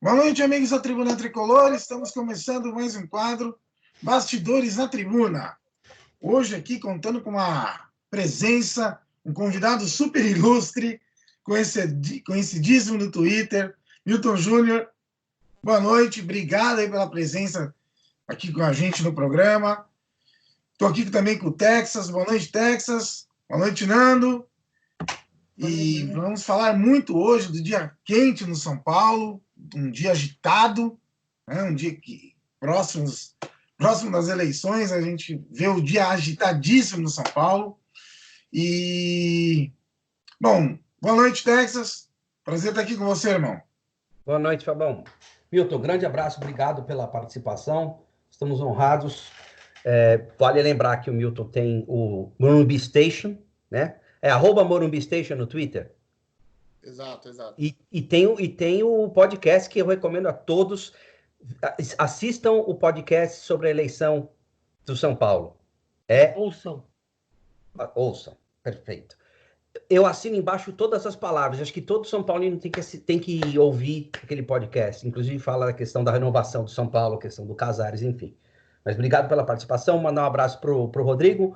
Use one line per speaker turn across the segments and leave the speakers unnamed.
Boa noite, amigos da Tribuna Tricolor. Estamos começando mais um quadro Bastidores na Tribuna. Hoje aqui contando com uma presença, um convidado super ilustre, conhecidíssimo no Twitter, Milton Júnior. Boa noite, obrigado aí pela presença aqui com a gente no programa. Estou aqui também com o Texas. Boa noite, Texas. Boa noite, Nando. E vamos falar muito hoje do dia quente no São Paulo, um dia agitado, né? Um dia que próximo das eleições a gente vê o dia agitadíssimo no São Paulo. E, bom, boa noite, Texas. Prazer estar aqui com você, irmão.
Boa noite, Fabão. Milton, grande abraço, obrigado pela participação. Estamos honrados. Vale lembrar que o Milton tem o Morumbi Station, né? É @Morumbi Station no Twitter.
Exato.
E tem o podcast que eu recomendo a todos. Assistam o podcast sobre a eleição do São Paulo. Ouçam, perfeito. Eu assino embaixo todas as palavras. Acho que todo São Paulino tem que ouvir aquele podcast. Inclusive fala da questão da renovação do São Paulo, questão do Casares, enfim. Mas obrigado pela participação. Mandar um abraço pro Rodrigo,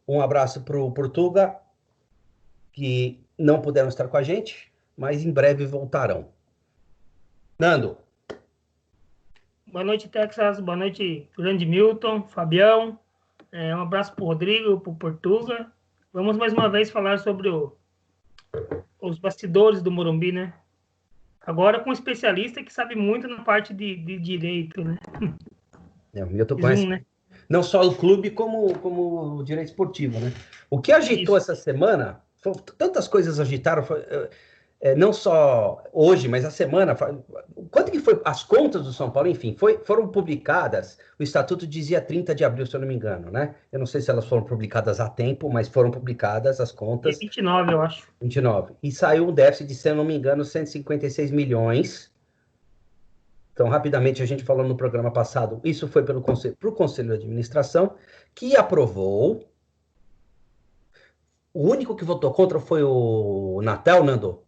um abraço pro Portuga, que não puderam estar com a gente, mas em breve voltarão. Nando.
Boa noite, Texas. Boa noite, grande Milton, Fabião. Um abraço pro Rodrigo, pro Portuga. Vamos mais uma vez falar sobre os bastidores do Morumbi, né? Agora com um especialista que sabe muito na parte de direito, né?
O Milton conhece, né? Não só o clube, como o direito esportivo, né? O que agitou essa semana, tantas coisas agitaram, não só hoje, mas a semana. Quanto que foi as contas do São Paulo? Enfim, foram publicadas. O estatuto dizia 30 de abril, se eu não me engano, né? Eu não sei se elas foram publicadas a tempo, mas foram publicadas as contas.
29, eu acho.
29. E saiu um déficit de, se eu não me engano, 156 milhões. Então, rapidamente, a gente falou no programa passado, isso foi para o Conselho de Administração, que aprovou. O único que votou contra foi o Natel, Nando?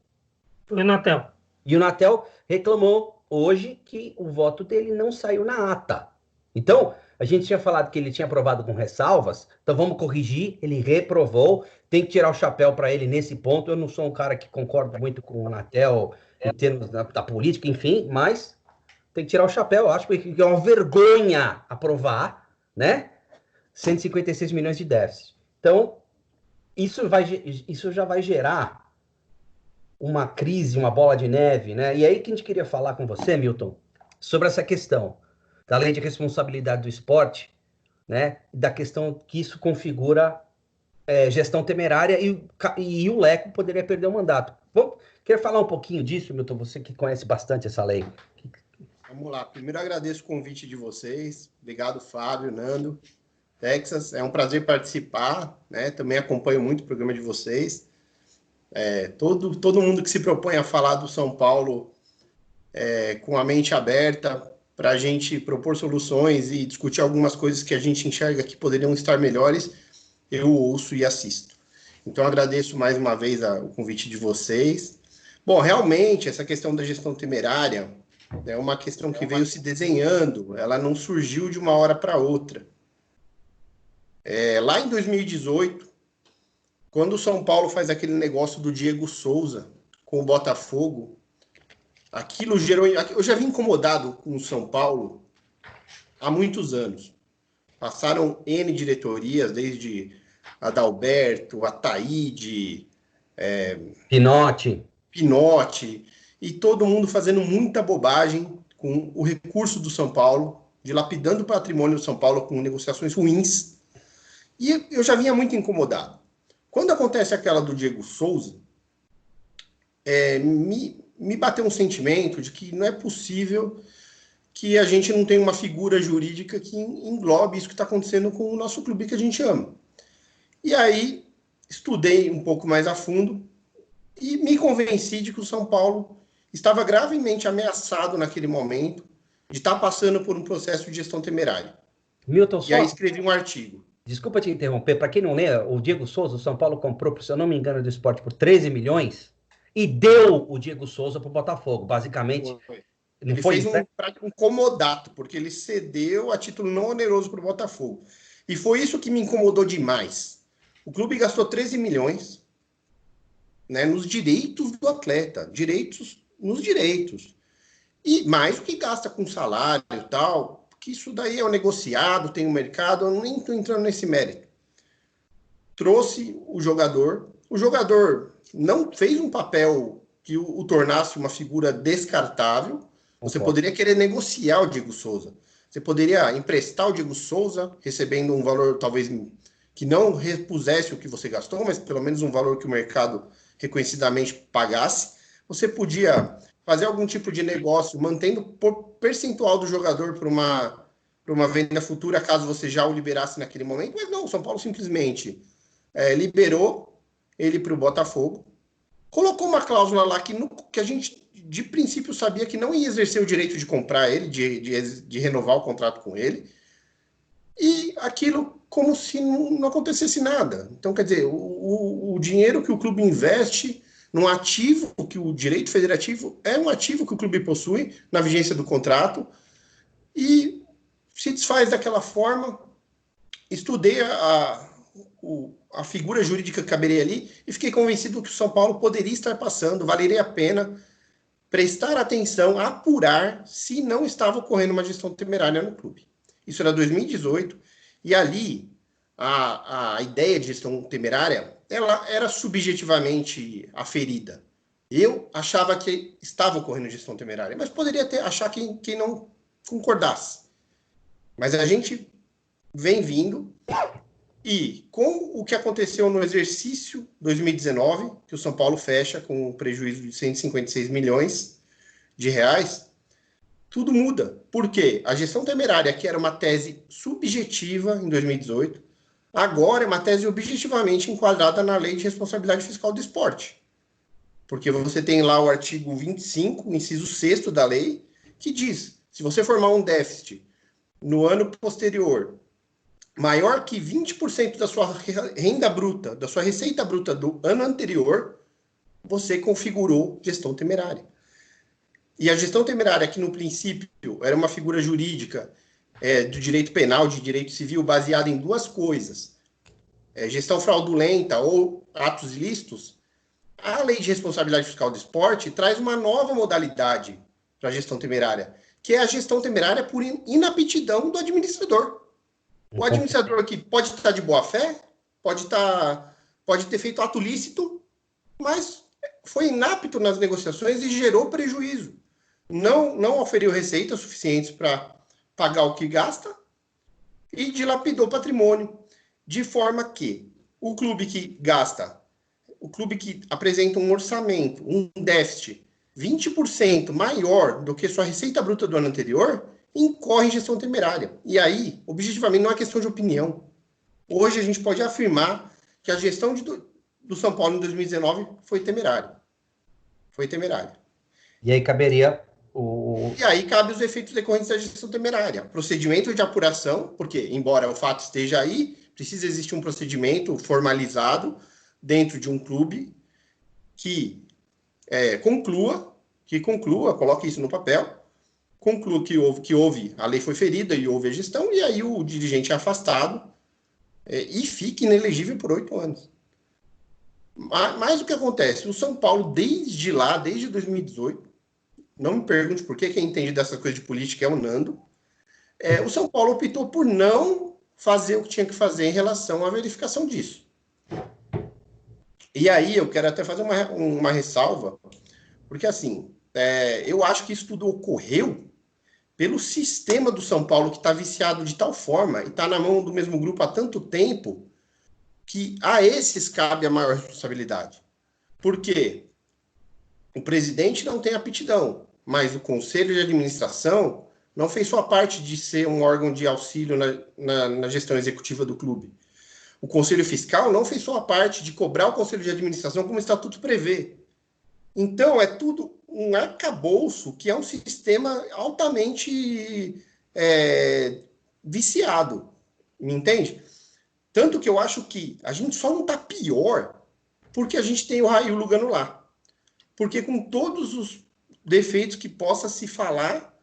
Foi o Natel.
E o Natel reclamou hoje que o voto dele não saiu na ata. Então, a gente tinha falado que ele tinha aprovado com ressalvas, então vamos corrigir, ele reprovou, tem que tirar o chapéu para ele nesse ponto. Eu não sou um cara que concorda muito com o Natel em termos da política, enfim, mas tem que tirar o chapéu. Eu acho que é uma vergonha aprovar, né? 156 milhões de déficit. Então, isso já vai gerar uma crise, uma bola de neve, né? E aí que a gente queria falar com você, Milton, sobre essa questão da lei de responsabilidade do esporte, né? Da questão que isso configura gestão temerária e o Leco poderia perder o mandato. Quer falar um pouquinho disso, Milton? Você que conhece bastante essa lei.
Vamos lá. Primeiro agradeço o convite de vocês. Obrigado, Fábio, Nando, Texas. É um prazer participar, né? Também acompanho muito o programa de vocês. Todo mundo que se propõe a falar do São Paulo com a mente aberta para a gente propor soluções e discutir algumas coisas que a gente enxerga que poderiam estar melhores, eu ouço e assisto. Então, agradeço mais uma vez o convite de vocês. Bom, realmente, essa questão da gestão temerária é uma questão que veio se desenhando, ela não surgiu de uma hora para outra. Lá em 2018, quando o São Paulo faz aquele negócio do Diego Souza com o Botafogo, aquilo gerou... Eu já vim incomodado com o São Paulo há muitos anos. Passaram N diretorias, desde Adalberto, Ataíde, Pinotti, e todo mundo fazendo muita bobagem com o recurso do São Paulo, dilapidando o patrimônio do São Paulo com negociações ruins. E eu já vinha muito incomodado. Quando acontece aquela do Diego Souza, me bateu um sentimento de que não é possível que a gente não tenha uma figura jurídica que englobe isso que está acontecendo com o nosso clube que a gente ama. E aí, estudei um pouco mais a fundo e me convenci de que o São Paulo estava gravemente ameaçado naquele momento de estar passando por um processo de gestão temerária.
Milton,
e aí escrevi um artigo.
Desculpa te interromper, para quem não lembra, o Diego Souza, o São Paulo comprou, se eu não me engano, do Sport por 13 milhões e deu o Diego Souza para o Botafogo. Basicamente,
Ele fez um comodato, porque ele cedeu a título não oneroso para o Botafogo. E foi isso que me incomodou demais. O clube gastou 13 milhões, né, nos direitos do atleta. Nos direitos. E mais o que gasta com salário e tal, porque isso daí é o negociado, tem o mercado, eu nem estou entrando nesse mérito. Trouxe o jogador não fez um papel que o tornasse uma figura descartável. Você poderia querer negociar o Diego Souza. Você poderia emprestar o Diego Souza, recebendo um valor talvez que não repusesse o que você gastou, mas pelo menos um valor que o mercado reconhecidamente pagasse. Você podia fazer algum tipo de negócio, mantendo por percentual do jogador para uma venda futura, caso você já o liberasse naquele momento. Mas não, o São Paulo simplesmente liberou ele para o Botafogo, colocou uma cláusula lá que a gente, de princípio, sabia que não ia exercer o direito de comprar ele, de renovar o contrato com ele, e aquilo como se não acontecesse nada. Então, quer dizer, o dinheiro que o clube investe num ativo, que o direito federativo é um ativo que o clube possui na vigência do contrato, e se desfaz daquela forma. Estudei a figura jurídica que caberia ali e fiquei convencido que o São Paulo poderia estar passando, valeria a pena prestar atenção, apurar se não estava ocorrendo uma gestão temerária no clube. Isso era 2018, e ali a ideia de gestão temerária, ela era subjetivamente aferida. Eu achava que estava ocorrendo gestão temerária, mas poderia achar quem não concordasse. Mas a gente vem vindo, e com o que aconteceu no exercício 2019, que o São Paulo fecha com um prejuízo de 156 milhões de reais, tudo muda. Por quê? A gestão temerária, que era uma tese subjetiva em 2018, agora é uma tese objetivamente enquadrada na Lei de Responsabilidade Fiscal do Esporte. Porque você tem lá o artigo 25, inciso 6º da lei, que diz, se você formar um déficit no ano posterior maior que 20% da sua renda bruta, da sua receita bruta do ano anterior, você configurou gestão temerária. E a gestão temerária, que no princípio era uma figura jurídica do direito penal, de direito civil, baseada em duas coisas, gestão fraudulenta ou atos ilícitos, a Lei de Responsabilidade Fiscal do Esporte traz uma nova modalidade para a gestão temerária, que é a gestão temerária por inaptidão do administrador. O administrador aqui pode estar de boa fé, pode ter feito ato lícito, mas foi inapto nas negociações e gerou prejuízo. Não oferiu receitas suficientes para pagar o que gasta e dilapidou patrimônio, de forma que o clube que apresenta um orçamento, um déficit 20% maior do que sua receita bruta do ano anterior, incorre em gestão temerária. E aí, objetivamente, não é questão de opinião. Hoje a gente pode afirmar que a gestão do São Paulo em 2019 foi temerária. Foi temerária.
E aí caberia
E aí cabe os efeitos decorrentes da gestão temerária. Procedimento de apuração, porque, embora o fato esteja aí, precisa existir um procedimento formalizado dentro de um clube que conclua, coloque isso no papel, conclua que houve, a lei foi ferida e houve a gestão, e aí o dirigente é afastado e fica inelegível por 8 anos. Mas o que acontece? O São Paulo, desde 2018, não me pergunte por quem entende dessa coisa de política é o Nando, o São Paulo optou por não fazer o que tinha que fazer em relação à verificação disso. E aí eu quero até fazer uma ressalva, porque assim, eu acho que isso tudo ocorreu pelo sistema do São Paulo, que está viciado de tal forma e está na mão do mesmo grupo há tanto tempo, que a esses cabe a maior responsabilidade. Porque o presidente não tem aptidão, mas o conselho de administração não fez sua parte de ser um órgão de auxílio na gestão executiva do clube. O conselho fiscal não fez sua parte de cobrar o conselho de administração como o estatuto prevê. Então, é tudo um arcabouço que é um sistema altamente viciado, me entende? Tanto que eu acho que a gente só não está pior porque a gente tem o Raí Lugano lá. Porque com todos os defeitos que possa se falar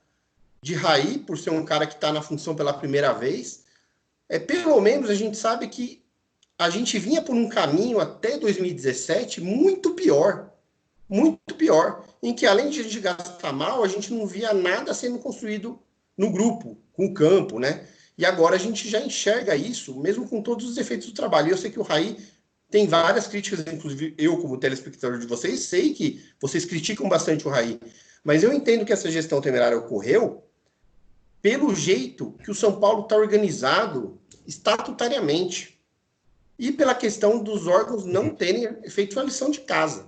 de Raí, por ser um cara que está na função pela primeira vez. Pelo menos a gente sabe que a gente vinha por um caminho até 2017 muito pior, em que além de a gente gastar mal, a gente não via nada sendo construído no grupo, com o campo, né? E agora a gente já enxerga isso, mesmo com todos os defeitos do trabalho. E eu sei que o Raí tem várias críticas, inclusive eu, como telespectador de vocês, sei que vocês criticam bastante o Raí, mas eu entendo que essa gestão temerária ocorreu pelo jeito que o São Paulo está organizado estatutariamente e pela questão dos órgãos não terem feito a lição de casa.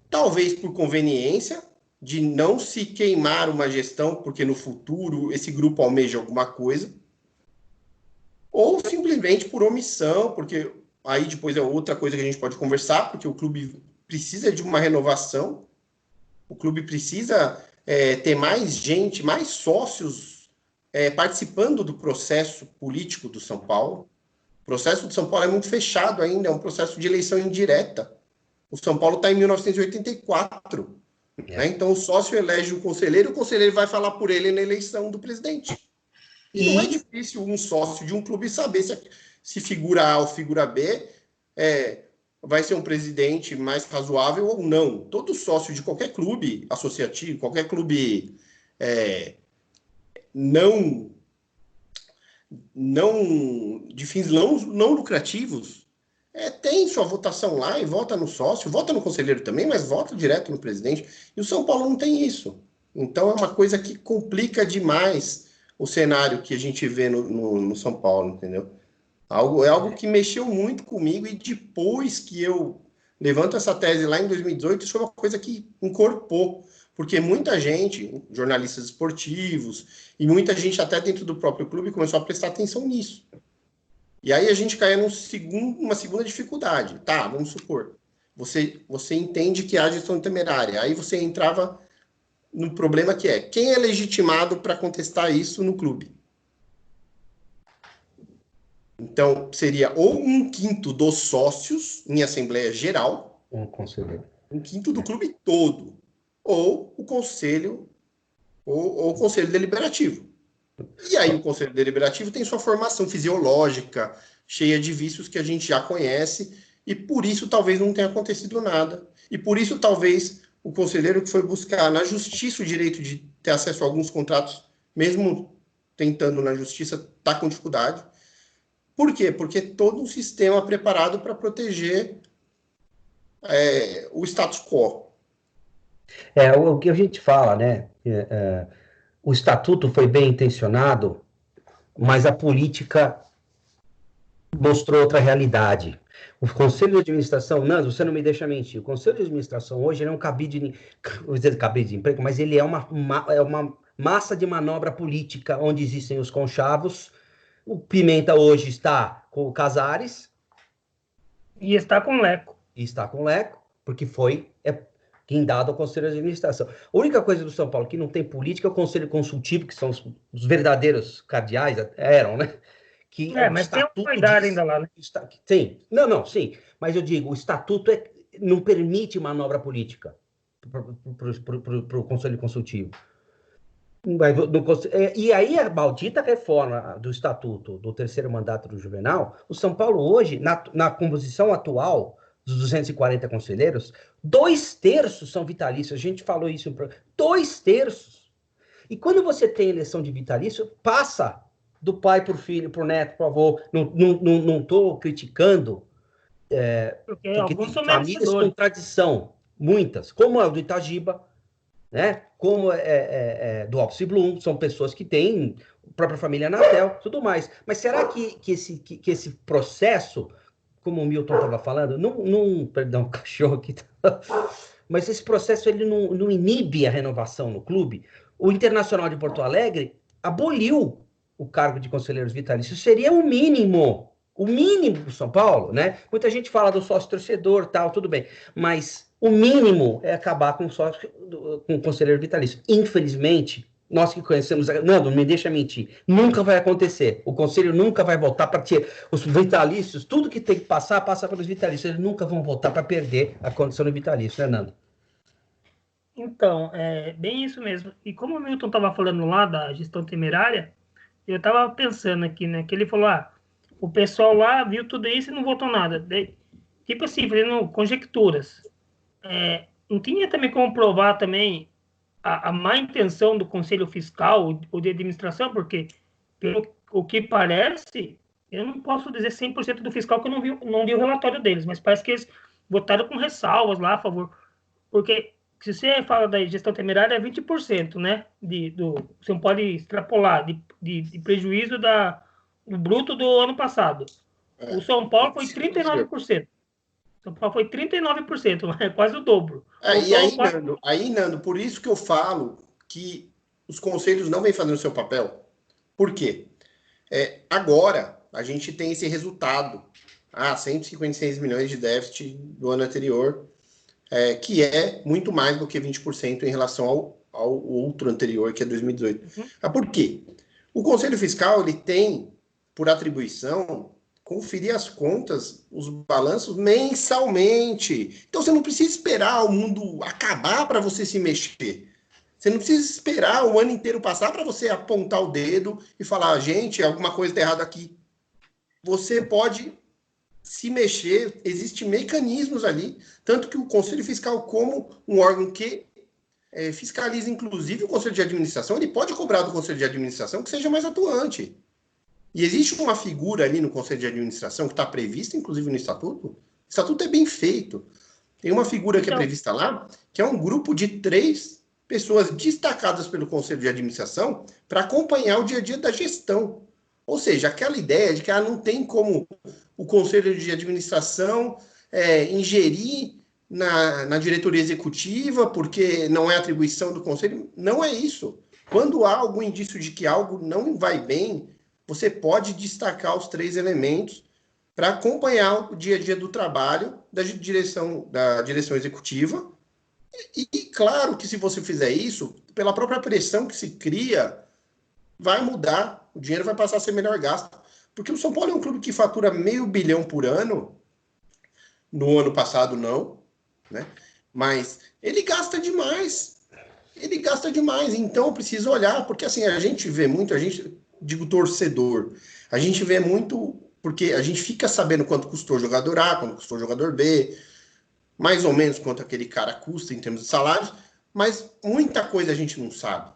Talvez por conveniência de não se queimar uma gestão, porque no futuro esse grupo almeja alguma coisa, ou simplesmente por omissão, porque aí depois é outra coisa que a gente pode conversar, porque o clube precisa de uma renovação, o clube precisa ter mais gente, mais sócios participando do processo político do São Paulo. O processo do São Paulo é muito fechado ainda, é um processo de eleição indireta. O São Paulo está em 1984. Né? Então, o sócio elege o conselheiro vai falar por ele na eleição do presidente. E não é difícil um sócio de um clube saber se figura A ou figura B vai ser um presidente mais razoável ou não. Todo sócio de qualquer clube associativo, qualquer clube de fins não lucrativos, tem sua votação lá e vota no sócio, vota no conselheiro também, mas vota direto no presidente. E o São Paulo não tem isso. Então é uma coisa que complica demais o cenário que a gente vê no São Paulo, entendeu? É algo que mexeu muito comigo, e depois que eu levanto essa tese lá em 2018, isso foi uma coisa que incorporou, porque muita gente, jornalistas esportivos, e muita gente até dentro do próprio clube começou a prestar atenção nisso. E aí a gente caía numa segunda dificuldade. Tá, vamos supor, você entende que há gestão temerária, aí você entrava no problema que quem é legitimado para contestar isso no clube? Então, seria ou 1/5 dos sócios em assembleia geral,
um conselheiro,
1/5 do clube todo, ou o conselho, ou o conselho deliberativo. E aí o conselho deliberativo tem sua formação fisiológica, cheia de vícios que a gente já conhece, e por isso talvez não tenha acontecido nada. E por isso talvez o conselheiro que foi buscar na justiça o direito de ter acesso a alguns contratos, mesmo tentando na justiça, está com dificuldade. Por quê? Porque todo um sistema preparado para proteger o status quo.
O que a gente fala, né? O estatuto foi bem intencionado, mas a política mostrou outra realidade. O Conselho de Administração, Nando, você não me deixa mentir, o Conselho de Administração hoje não é um cabide de emprego, mas ele é uma massa de manobra política, onde existem os conchavos. O Pimenta hoje está com o Casares.
E está com o Leco.
Porque foi guindado ao Conselho de Administração. A única coisa do São Paulo que não tem política é o Conselho Consultivo, que são os verdadeiros cardeais, eram, né?
Mas tem uma idade ainda lá, né?
Sim. Sim. Mas eu digo, o estatuto não permite manobra política para o Conselho Consultivo. E aí a maldita reforma do estatuto do terceiro mandato do Juvenal, o São Paulo hoje, na composição atual dos 240 conselheiros, 2/3 são vitalícios. A gente falou isso, 2/3. E quando você tem eleição de vitalício, passa do pai para o filho, para o neto, para o avô. Não estou criticando,
porque
tem famílias com tradição, muitas, como a do Itagiba, né? Como do Office Bloom, são pessoas que têm a própria família Anatel, tudo mais. Mas será que esse processo, como o Milton estava falando, perdão, cachorro aqui, mas esse processo ele não inibe a renovação no clube? O Internacional de Porto Alegre aboliu o cargo de conselheiros vitalícios. Seria o mínimo do São Paulo, né? Muita gente fala do sócio torcedor, tal, tudo bem, mas o mínimo é acabar com o conselheiro vitalício. Infelizmente, nós que conhecemos... Não me deixa mentir. Nunca vai acontecer. O conselho nunca vai voltar para ter os vitalícios. Tudo que tem que passa pelos vitalícios. Eles nunca vão voltar para perder a condição do vitalício, né, Nando?
Então, é bem isso mesmo. E como o Milton estava falando lá da gestão temerária, eu estava pensando aqui, né? Que ele falou, o pessoal lá viu tudo isso e não votou nada. Tipo assim, fazendo conjecturas. Não tinha também como provar também a má intenção do Conselho Fiscal ou de administração, porque, pelo o que parece, eu não posso dizer 100% do fiscal que eu não vi o relatório deles, mas parece que eles votaram com ressalvas lá a favor. Porque se você fala da gestão temerária, é 20%, né? Você não pode extrapolar de prejuízo do bruto do ano passado. O São Paulo foi 39%. São Paulo foi 39%, é quase o dobro.
E aí, Nando, por isso que eu falo que os conselhos não vêm fazendo o seu papel. Por quê? Agora, a gente tem esse resultado. 156 milhões de déficit do ano anterior, que é muito mais do que 20% em relação ao outro anterior, que é 2018. Por quê? O Conselho Fiscal ele tem, por atribuição, conferir as contas, os balanços mensalmente. Então, você não precisa esperar o mundo acabar para você se mexer. Você não precisa esperar o ano inteiro passar para você apontar o dedo e falar, gente, alguma coisa está errada aqui. Você pode se mexer, existem mecanismos ali, tanto que o Conselho Fiscal, como um órgão que fiscaliza, inclusive, o Conselho de Administração, ele pode cobrar do Conselho de Administração que seja mais atuante. E existe uma figura ali no Conselho de Administração que está prevista, inclusive, no Estatuto. O Estatuto é bem feito. Tem uma figura que é prevista lá, que é um grupo de 3 pessoas destacadas pelo Conselho de Administração para acompanhar o dia a dia da gestão. Ou seja, aquela ideia de que não tem como o Conselho de Administração ingerir na diretoria executiva, porque não é atribuição do Conselho. Não é isso. Quando há algum indício de que algo não vai bem, você pode destacar os 3 elementos para acompanhar o dia a dia do trabalho da direção executiva. E claro que se você fizer isso, pela própria pressão que se cria, vai mudar, o dinheiro vai passar a ser melhor gasto. Porque o São Paulo é um clube que fatura $500 milhão por ano, no ano passado não, né? Mas ele gasta demais. Então eu preciso olhar, porque assim, a gente vê muito, digo torcedor, a gente vê muito, porque a gente fica sabendo quanto custou o jogador A, quanto custou o jogador B, mais ou menos quanto aquele cara custa em termos de salários, mas muita coisa a gente não sabe.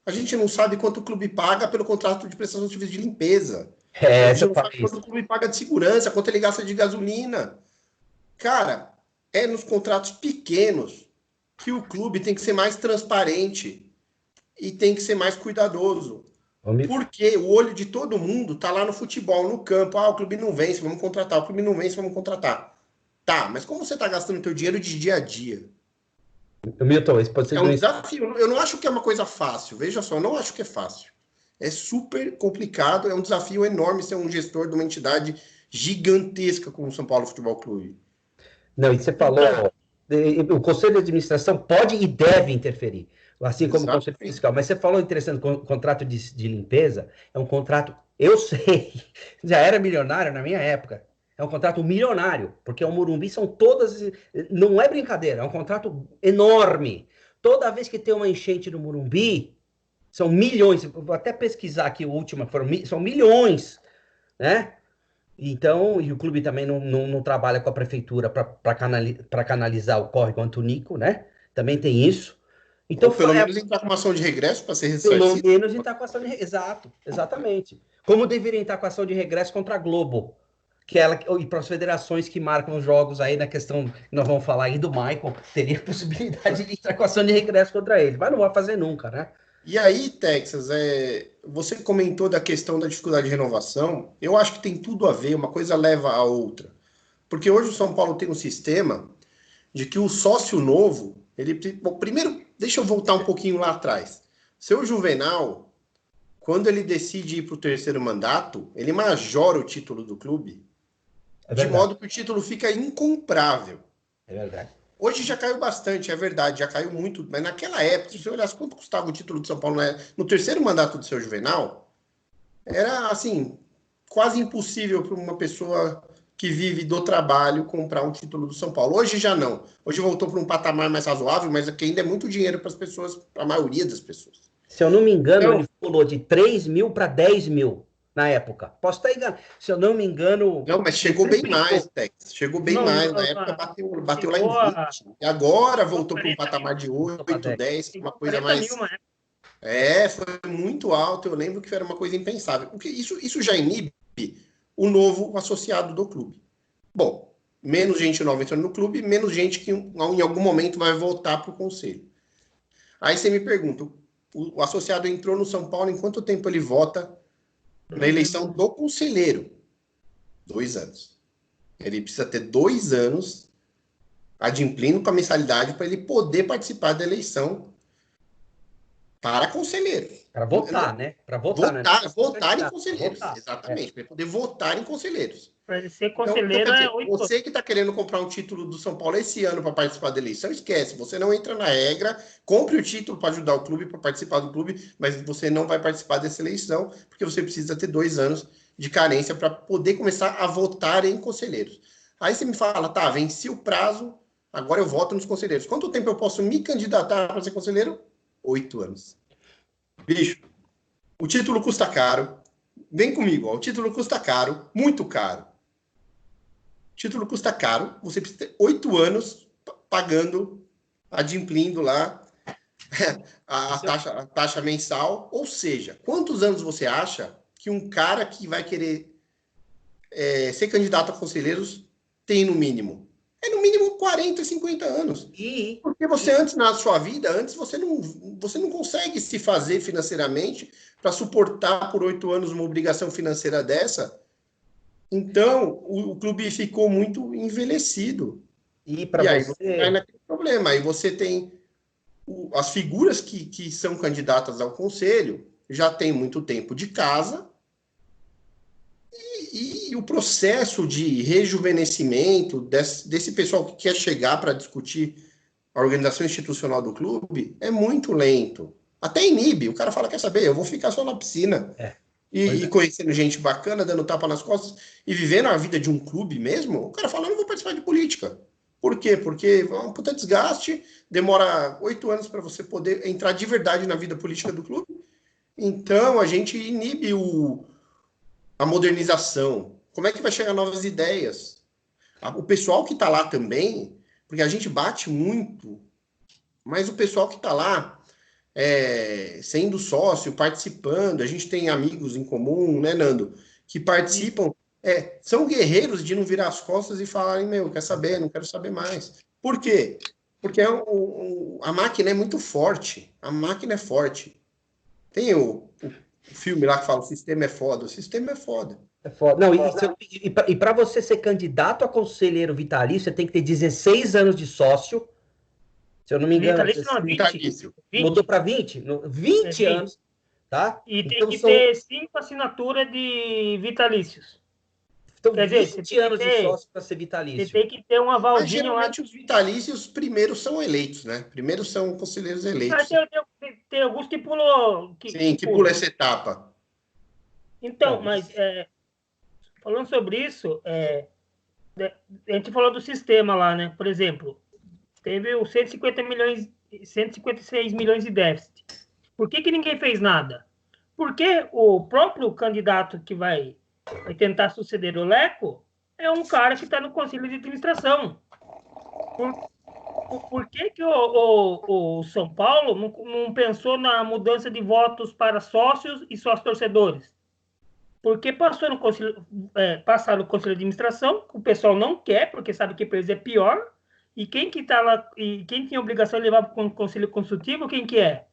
A gente não sabe quanto o clube paga pelo contrato de prestação de serviço de limpeza. A gente não sabe quanto o clube paga de segurança, quanto ele gasta de gasolina. Cara, é nos contratos pequenos que o clube tem que ser mais transparente e tem que ser mais cuidadoso. Porque o olho de todo mundo tá lá no futebol, no campo. O clube não vence, vamos contratar. O clube não vence, vamos contratar. Tá, mas como você tá gastando o teu dinheiro de dia a dia?
Milton, esse pode ser
um desafio. Eu não acho que é uma coisa fácil. Veja só, eu não acho que é fácil. É super complicado, é um desafio enorme ser um gestor de uma entidade gigantesca como o São Paulo Futebol Clube.
Não, e você falou, o Conselho de Administração pode e deve interferir, assim como o Conselho Fiscal. Mas você falou interessante, contrato de limpeza, é um contrato, eu sei, já era milionário na minha época, é um contrato milionário, porque o Morumbi são todas, não é brincadeira, é um contrato enorme. Toda vez que tem uma enchente no Morumbi, são milhões, vou até pesquisar aqui o último, são milhões, né? Então, e o clube também não trabalha com a prefeitura para canalizar o córrego Antunico, né? Também tem isso. Então,
pelo menos entrar com uma ação de regresso para ser ressarcido.
Pelo menos entrar com ação de regresso. Exatamente. Como deveria entrar com ação de regresso contra a Globo, e para as federações que marcam os jogos aí, na questão que nós vamos falar aí do Michael, teria possibilidade de entrar com ação de regresso contra ele, mas não vai fazer nunca, né?
E aí, Texas, você comentou da questão da dificuldade de renovação. Eu acho que tem tudo a ver, uma coisa leva a outra. Porque hoje o São Paulo tem um sistema de que o sócio novo, primeiro, deixa eu voltar um pouquinho lá atrás. Seu Juvenal, quando ele decide ir para o 3º mandato, ele majora o título do clube, de modo que o título fica incomprável.
É verdade.
Hoje já caiu bastante, é verdade, já caiu muito. Mas naquela época, se você olhasse quanto custava o título de São Paulo no 3º mandato do seu Juvenal, era, assim, quase impossível para uma pessoa que vive do trabalho comprar um título do São Paulo. Hoje já não. Hoje voltou para um patamar mais razoável, mas aqui ainda é muito dinheiro para as pessoas, para a maioria das pessoas.
Se eu não me engano,
Então,
ele pulou de 3 mil para 10 mil na época. Posso estar enganado. Se eu não me engano...
Não, mas chegou bem mais, Tex. Chegou bem mais. Na época bateu lá em 20. E agora voltou para um patamar de 8, 10, uma coisa mais... Foi muito alto. Eu lembro que era uma coisa impensável. Porque isso já inibe o novo associado do clube. Bom, menos gente nova entrando no clube, menos gente que em algum momento vai voltar para o conselho. Aí você me pergunta, o associado entrou no São Paulo, em quanto tempo ele vota na eleição do conselheiro? 2 anos. Ele precisa ter 2 anos adimplindo com a mensalidade para ele poder participar da eleição para conselheiro.
Para votar, né? Para votar,
votar em conselheiros. Exatamente, para ele poder votar em conselheiros.
Para ele ser conselheiro
então, você que está querendo comprar um título do São Paulo esse ano para participar da eleição, esquece. Você não entra na regra, compre o título para ajudar o clube, para participar do clube, mas você não vai participar dessa eleição, porque você precisa ter 2 anos de carência para poder começar a votar em conselheiros. Aí você me fala, tá, venci o prazo, agora eu voto nos conselheiros. Quanto tempo eu posso me candidatar para ser conselheiro? 8 anos. Bicho, o título custa caro. Vem comigo, ó, o título custa caro, muito caro. O título custa caro, você precisa ter 8 anos pagando, adimplindo lá a taxa mensal. Ou seja, quantos anos você acha que um cara que vai querer ser candidato a conselheiros tem no mínimo? É no mínimo 40, 50 anos. Porque você antes, na sua vida, você não consegue se fazer financeiramente para suportar por 8 anos uma obrigação financeira dessa. Então, o clube ficou muito envelhecido. E aí você cai naquele problema. Aí você tem as figuras que são candidatas ao conselho, já tem muito tempo de casa, e o processo de rejuvenescimento desse pessoal que quer chegar para discutir a organização institucional do clube é muito lento. Até inibe. O cara fala, quer saber, eu vou ficar só na piscina. E conhecendo gente bacana, dando tapa nas costas e vivendo a vida de um clube mesmo, o cara fala, eu não vou participar de política. Por quê? Porque é um puta desgaste, demora 8 anos para você poder entrar de verdade na vida política do clube. Então, a gente inibe a modernização. Como é que vai chegar novas ideias? O pessoal que está lá também, porque a gente bate muito, mas o pessoal que está lá, sendo sócio, participando, a gente tem amigos em comum, né, Nando, que participam, são guerreiros de não virar as costas e falarem, quer saber, não quero saber mais. Por quê? Porque a máquina é muito forte, a máquina é forte. Tem o filme lá que fala, o sistema é foda, o sistema é foda.
É foda. Não, e para você ser candidato a conselheiro vitalício, você tem que ter 16 anos de sócio. Se eu não me engano,
vitalício.
Mudou para 20? 20 anos, tá?
E tem que ter 5 assinaturas de vitalícios.
Então, quer dizer, 20 anos de sócio para ser vitalício.
Você tem que ter uma avaldinho.
Mas geralmente os vitalícios primeiros são eleitos, né? Primeiro são conselheiros eleitos.
Tem alguns que pulou.
Que pula essa etapa.
Então, mas falando sobre isso, a gente falou do sistema lá, né? Por exemplo, teve os 156 milhões de déficit. Por que ninguém fez nada? Porque o próprio candidato que vai tentar suceder o Leco é um cara que está no conselho de administração. Por que o São Paulo não pensou na mudança de votos para sócios e sócios-torcedores? Porque passaram no conselho de administração, o pessoal não quer, porque sabe que para eles é pior. E quem que tá lá, e quem tem a obrigação de levar para o conselho consultivo, quem que é?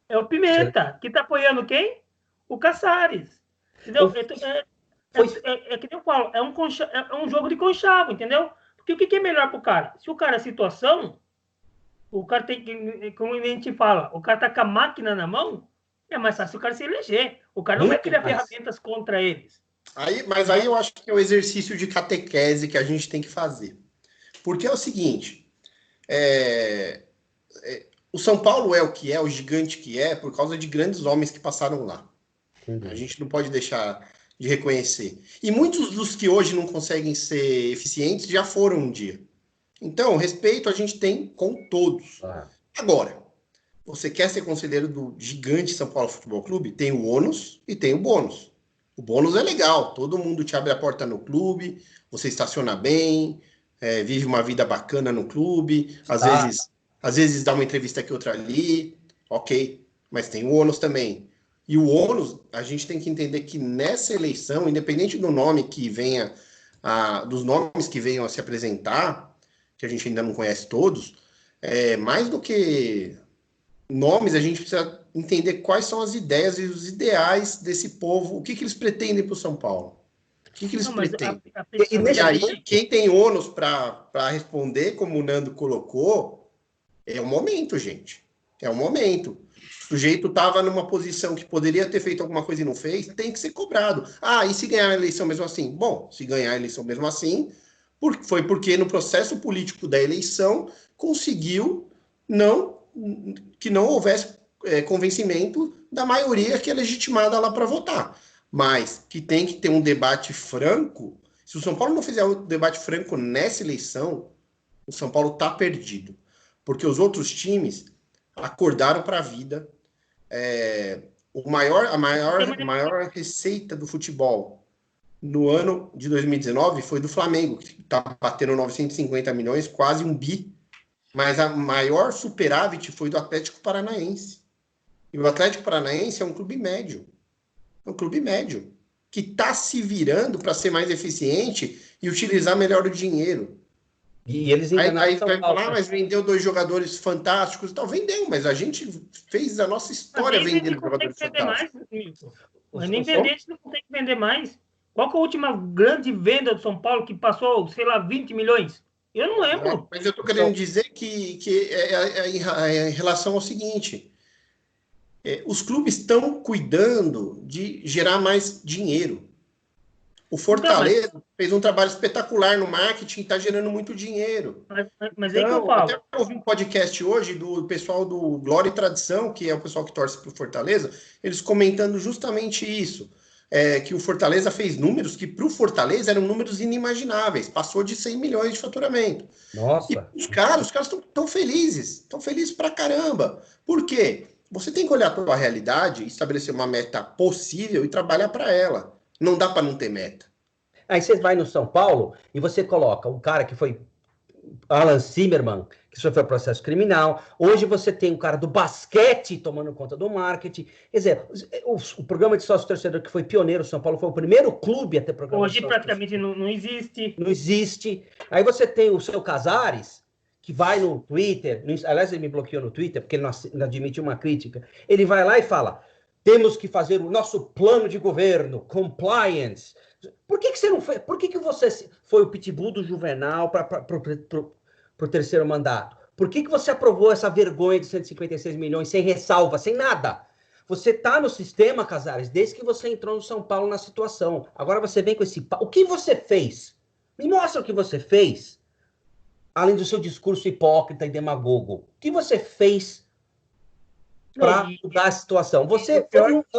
É o Pimenta, que está apoiando quem? O Caçares. Entendeu? Que eu falo, é um jogo de conchavo, entendeu? Porque o que é melhor para o cara? Se o cara é situação, o cara tem que, como a gente fala, o cara tá com a máquina na mão, é mais fácil o cara se eleger. O cara não vai criar ferramentas contra eles.
Mas aí eu acho que é o exercício de catequese que a gente tem que fazer. Porque é o seguinte, o São Paulo é o que é, o gigante que é, por causa de grandes homens que passaram lá. A gente não pode deixar de reconhecer. E muitos dos que hoje não conseguem ser eficientes já foram um dia. Então, respeito a gente tem com todos. Agora, você quer ser conselheiro do gigante São Paulo Futebol Clube? Tem o ônus e tem o bônus. O bônus é legal, todo mundo te abre a porta no clube, você estaciona bem, vive uma vida bacana no clube, às vezes dá uma entrevista aqui, outra ali, ok, mas tem o ônus também. E o ônus, a gente tem que entender que nessa eleição, independente do nome que venha, dos nomes que venham a se apresentar, que a gente ainda não conhece todos, mais do que nomes, a gente precisa entender quais são as ideias e os ideais desse povo, o que eles pretendem para o São Paulo. O que eles pretendem. E aí, quem tem ônus para responder, como o Nando colocou, é o momento, gente. É o momento. O sujeito estava numa posição que poderia ter feito alguma coisa e não fez, tem que ser cobrado. E se ganhar a eleição mesmo assim? Bom, se ganhar a eleição mesmo assim, foi porque no processo político da eleição conseguiu que não houvesse convencimento da maioria que é legitimada lá para votar. Mas que tem que ter um debate franco. Se o São Paulo não fizer um debate franco nessa eleição, o São Paulo está perdido. Porque os outros times acordaram para a vida. A maior receita do futebol no ano de 2019 foi do Flamengo, que está batendo 950 milhões, quase 1 bi. Mas a maior superávit foi do Atlético Paranaense. E o Atlético Paranaense é um clube médio. É um clube médio. Que está se virando para ser mais eficiente e utilizar melhor o dinheiro.
E eles
aí vai falar, mas vendeu 2 jogadores fantásticos. Então, vendeu, mas a gente fez a nossa história vendendo jogadores fantásticos.
Mas nem vender, a gente não consegue vender mais. Qual que é a última grande venda do São Paulo que passou, sei lá, 20 milhões? Eu não lembro.
Mas eu estou querendo dizer que em relação ao seguinte, os clubes estão cuidando de gerar mais dinheiro. O Fortaleza fez um trabalho espetacular no marketing e está gerando muito dinheiro.
Mas então, aí que eu falo.
Até eu ouvi um podcast hoje do pessoal do Glória e Tradição, que é o pessoal que torce para o Fortaleza, eles comentando justamente isso. Que o Fortaleza fez números que para o Fortaleza eram números inimagináveis. Passou de 100 milhões de faturamento.
Nossa!
E os caras estão felizes. Estão felizes pra caramba. Por quê? Você tem que olhar para a realidade, estabelecer uma meta possível e trabalhar para ela. Não dá para não ter meta.
Aí você vai no São Paulo e você coloca um cara que foi Alan Zimmermann, que sofreu processo criminal. Hoje você tem um cara do basquete tomando conta do marketing. Quer dizer, o programa de sócio-torcedor que foi pioneiro no São Paulo foi o primeiro clube a ter programa
de sócio-torcedor. Hoje praticamente não existe.
Não existe. Aí você tem o seu Casares, que vai no Twitter, aliás, ele me bloqueou no Twitter, porque ele não admite uma crítica. Ele vai lá e fala, temos que fazer o nosso plano de governo, compliance. Por que você não foi? Por que você foi o pitbull do Juvenal para o terceiro mandato? Por que você aprovou essa vergonha de 156 milhões sem ressalva, sem nada? Você está no sistema, Casares, desde que você entrou no São Paulo na situação. Agora você vem com esse... O que você fez? Me mostra o que você fez. Além do seu discurso hipócrita e demagogo. O que você fez para mudar a situação? Você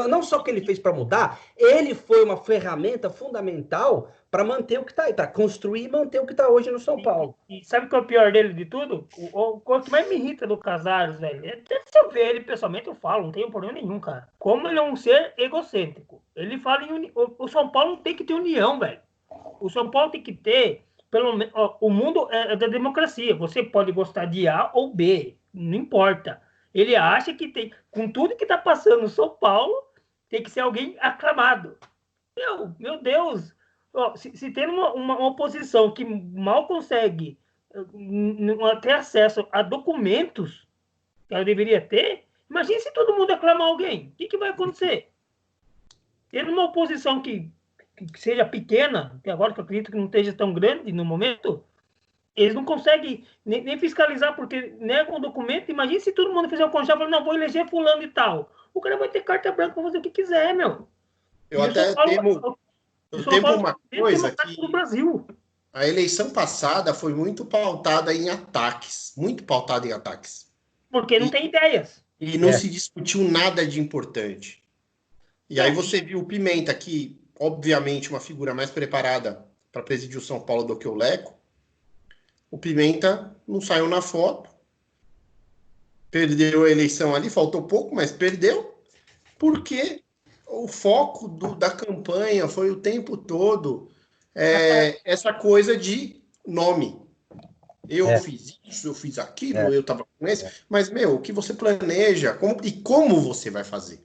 não só o que ele fez para mudar, ele foi uma ferramenta fundamental para manter o que está aí, para construir e manter o que está hoje no São Paulo.
E sabe o que é o pior dele de tudo? O que mais me irrita do Casares, velho, até se eu ver ele pessoalmente, eu falo, não tenho problema nenhum, cara. Como ele é um ser egocêntrico. Ele fala em o São Paulo tem que ter união, velho. O São Paulo tem que ter, pelo menos, o mundo é da democracia. Você pode gostar de A ou B, não importa. Ele acha que tem, com tudo que está passando no São Paulo, tem que ser alguém aclamado. Meu Deus! Se tem uma oposição que mal consegue ter acesso a documentos que ela deveria ter, imagine se todo mundo aclamar alguém. O que vai acontecer? Ter uma oposição que seja pequena, que agora que eu acredito que não esteja tão grande no momento, eles não conseguem nem fiscalizar, porque negam o documento. Imagina se todo mundo fizer um conchavo e falar, não, vou eleger fulano e tal. O cara vai ter carta branca para fazer o que quiser, meu.
Eu até temo uma coisa que
do Brasil.
A eleição passada foi muito pautada em ataques. Muito pautada em ataques.
Porque não tem ideias.
E não se discutiu nada de importante. E aí você viu o Pimenta, que obviamente, uma figura mais preparada para presidir o São Paulo do que o Leco. O Pimenta não saiu na foto. Perdeu a eleição ali, faltou pouco, mas perdeu. Porque o foco da campanha foi o tempo todo essa coisa de nome. Eu fiz isso, eu fiz aquilo, eu estava com esse. Mas, o que você planeja como você vai fazer?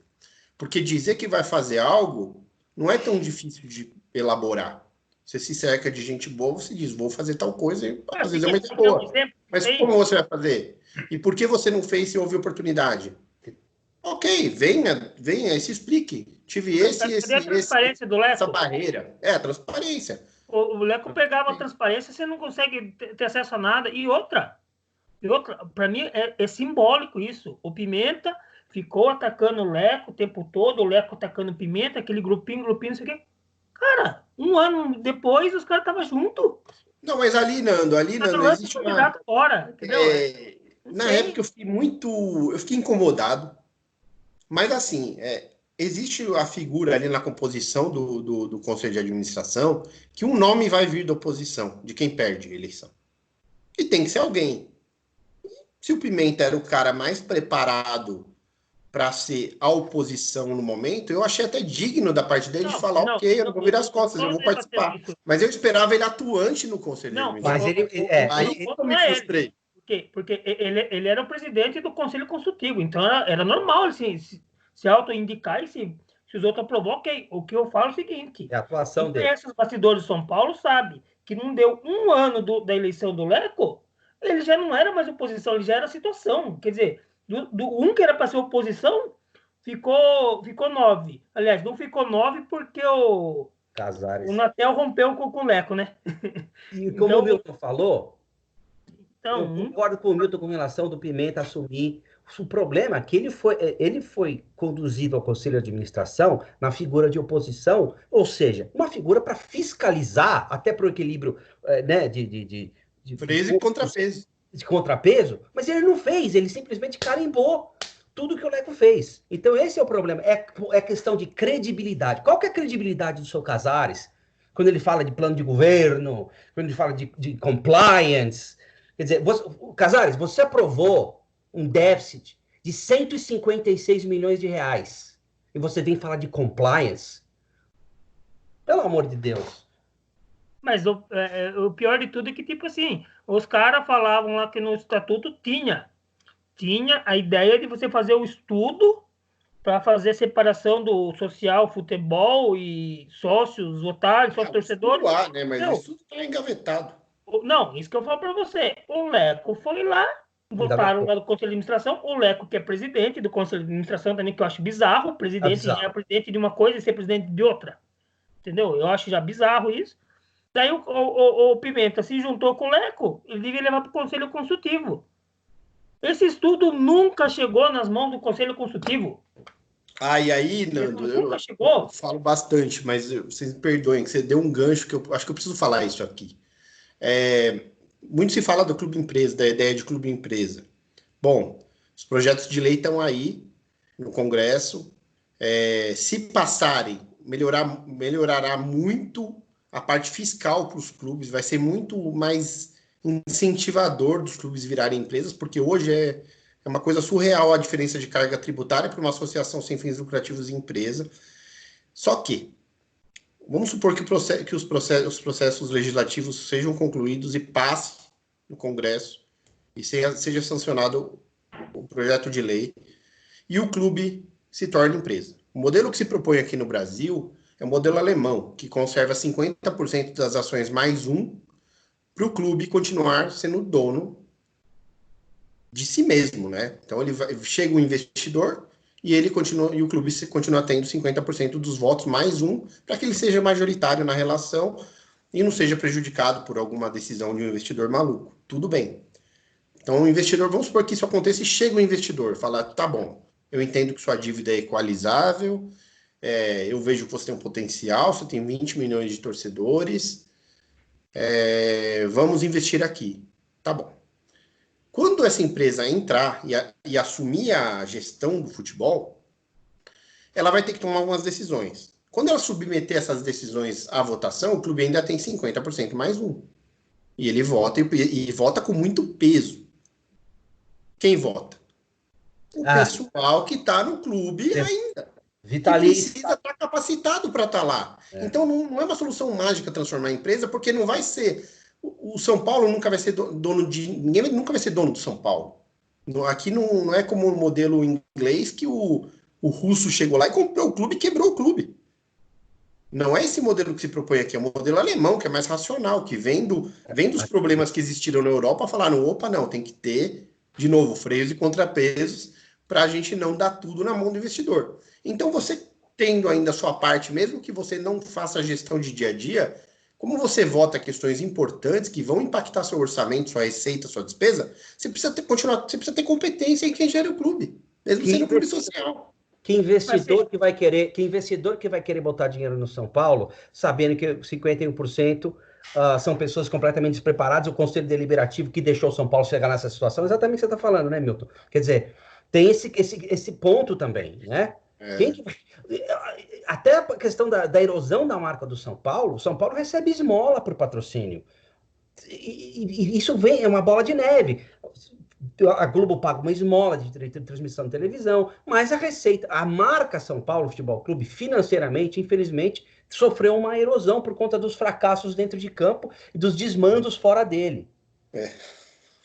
Porque dizer que vai fazer algo não é tão difícil de elaborar. Você se cerca de gente boa, você diz, vou fazer tal coisa, e às vezes é uma ideia boa. Mas como você vai fazer? E por que você não fez se houve oportunidade? Ok, venha e se explique. Tive essa barreira. A transparência.
O Leco pegava a transparência, você não consegue ter acesso a nada. E outra para mim, é simbólico isso. O Pimenta ficou atacando o Leco o tempo todo, o Leco atacando o Pimenta, aquele grupinho, não sei o quê. Cara, um ano depois, os caras estavam juntos.
Não, mas ali, Nando, existe uma...
Fora, entendeu?
Na época eu fiquei incomodado, mas assim, existe a figura ali na composição do Conselho de Administração que um nome vai vir da oposição, de quem perde a eleição. E tem que ser alguém. Se o Pimenta era o cara mais preparado para ser a oposição no momento, eu achei até digno da parte dele de falar, ok, eu não vou virar as costas, eu vou participar. Mas eu esperava ele atuante no Conselho de Administração.
Mas
aí eu me frustrei.
Porque ele era o presidente do Conselho Consultivo, então era normal ele se auto-indicar e se os outros aprovam, ok. O que eu falo é o seguinte:
a atuação
quem
dele.
conhece os bastidores de São Paulo sabe que não deu um ano da eleição do Leco, ele já não era mais oposição, ele já era situação. Quer dizer, do que era para ser oposição, ficou 9. Aliás, não ficou 9 porque o Natel rompeu com o Leco, né?
E como o Milton falou, eu concordo com o Milton com relação do Pimenta assumir. O problema é que ele foi conduzido ao Conselho de Administração na figura de oposição, ou seja, uma figura para fiscalizar, até para o equilíbrio de
freio e contrapeso.
De contrapeso, mas ele não fez, ele simplesmente carimbou tudo que o Leco fez. Então esse é o problema, é questão de credibilidade. Qual que é a credibilidade do seu Casares? Quando ele fala de plano de governo, quando ele fala de compliance. Quer dizer, Casares, você aprovou um déficit de 156 milhões de reais e você vem falar de compliance? Pelo amor de Deus.
Mas o pior de tudo é que, tipo assim, os caras falavam lá que no estatuto tinha a ideia de você fazer o estudo para fazer separação do social, futebol e sócios, otários, sócios torcedores.
Né? Mas isso está engavetado.
Não, isso que eu falo para você. O Leco foi lá, votaram lá do Conselho de Administração, o Leco, que é presidente do Conselho de Administração também, que eu acho bizarro, o presidente é presidente de uma coisa e ser presidente de outra. Entendeu? Eu acho já bizarro isso. Daí o Pimenta se juntou com o Leco, ele devia levar para o Conselho Consultivo. Esse estudo nunca chegou nas mãos do Conselho Consultivo.
E aí, Nando, eu falo bastante, mas vocês me perdoem, que você deu um gancho que eu acho que eu preciso falar isso aqui. Muito se fala do clube empresa, da ideia de clube empresa. Bom, os projetos de lei estão aí no Congresso. Se passarem, melhorará muito a parte fiscal para os clubes, vai ser muito mais incentivador dos clubes virarem empresas, porque hoje é uma coisa surreal a diferença de carga tributária para uma associação sem fins lucrativos e empresa. Só que, vamos supor que os processos legislativos sejam concluídos e passe no Congresso e seja sancionado o projeto de lei e o clube se torne empresa. O modelo que se propõe aqui no Brasil é o modelo alemão, que conserva 50% das ações mais para o clube continuar sendo dono de si mesmo, né? Então chega um investidor e o clube continua tendo 50% dos votos mais para que ele seja majoritário na relação e não seja prejudicado por alguma decisão de um investidor maluco. Tudo bem. Então o investidor, vamos supor que isso aconteça e chega um investidor, fala, tá bom, eu entendo que sua dívida é equalizável, eu vejo que você tem um potencial, você tem 20 milhões de torcedores, vamos investir aqui. Tá bom. Quando essa empresa entrar e assumir a gestão do futebol, ela vai ter que tomar algumas decisões. Quando ela submeter essas decisões à votação, o clube ainda tem 50% mais um. E ele vota, e vota com muito peso. Quem vota? O pessoal que está no clube ainda.
Vitalício.
Que precisa estar capacitado para estar lá. Então, não é uma solução mágica transformar a empresa, porque não vai ser... O São Paulo nunca vai ser dono de... Ninguém nunca vai ser dono do São Paulo. Aqui não é como o modelo inglês que o russo chegou lá e comprou o clube e quebrou o clube. Não é esse modelo que se propõe aqui, é o modelo alemão, que é mais racional, que vem dos problemas que existiram na Europa, falaram, opa, não, tem que ter, de novo, freios e contrapesos para a gente não dar tudo na mão do investidor. Então, você tendo ainda a sua parte, mesmo que você não faça a gestão de dia a dia, como você vota questões importantes que vão impactar seu orçamento, sua receita, sua despesa, você precisa ter competência em quem gera o clube, mesmo sendo um clube social.
Que investidor que vai querer botar dinheiro no São Paulo, sabendo que 51% são pessoas completamente despreparadas, o Conselho Deliberativo que deixou o São Paulo chegar nessa situação, exatamente o que você está falando, né, Milton? Quer dizer, tem esse ponto também, né? Até a questão da erosão da marca do São Paulo, o São Paulo recebe esmola para o patrocínio. E isso é uma bola de neve. A Globo paga uma esmola de direito de transmissão de televisão, mas a receita, a marca São Paulo Futebol Clube, financeiramente, infelizmente, sofreu uma erosão por conta dos fracassos dentro de campo e dos desmandos fora dele.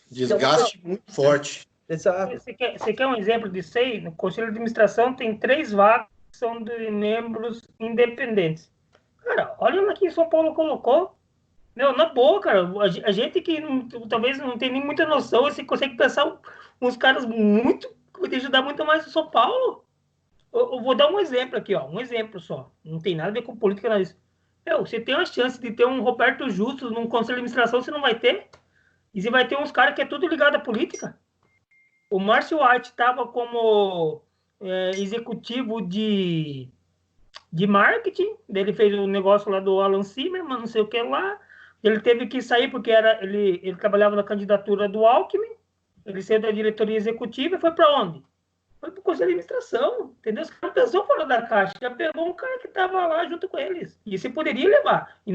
Desgaste muito forte.
Exato.
Você quer um exemplo disso aí? No Conselho de Administração tem 3 vagas que são de membros independentes. Cara, olha lá que São Paulo colocou. Não, na boa, cara. A gente que talvez não tem nem muita noção, você consegue pensar uns caras muito que podem ajudar muito mais o São Paulo. Eu vou dar um exemplo aqui, ó. Um exemplo só. Não tem nada a ver com política, nada disso. Você tem uma chance de ter um Roberto Justus num Conselho de Administração, você não vai ter. E você vai ter uns caras que é tudo ligado à política. O Márcio White estava como executivo de marketing, ele fez o negócio lá do Alan Zimmermann, não sei o que lá, ele teve que sair porque ele trabalhava na candidatura do Alckmin, ele saiu da diretoria executiva e foi para onde? Foi para o Conselho de Administração, entendeu? Os caras pensou fora da caixa, já pegou um cara que estava lá junto com eles, e você poderia levar. E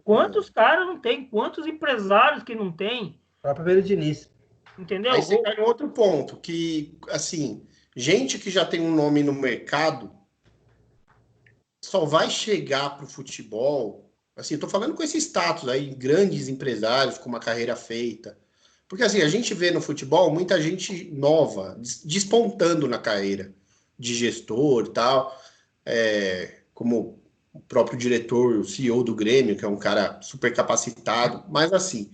quantos caras não tem? Quantos empresários que não tem?
O próprio Pedro Diniz.
Entendeu?
Aí você cai em outro ponto, que, assim, gente que já tem um nome no mercado só vai chegar para o futebol, assim, eu tô falando com esse status aí, grandes empresários com uma carreira feita, porque, assim, a gente vê no futebol muita gente nova, despontando na carreira de gestor e tal, como o próprio diretor, o CEO do Grêmio, que é um cara super capacitado, mas, assim...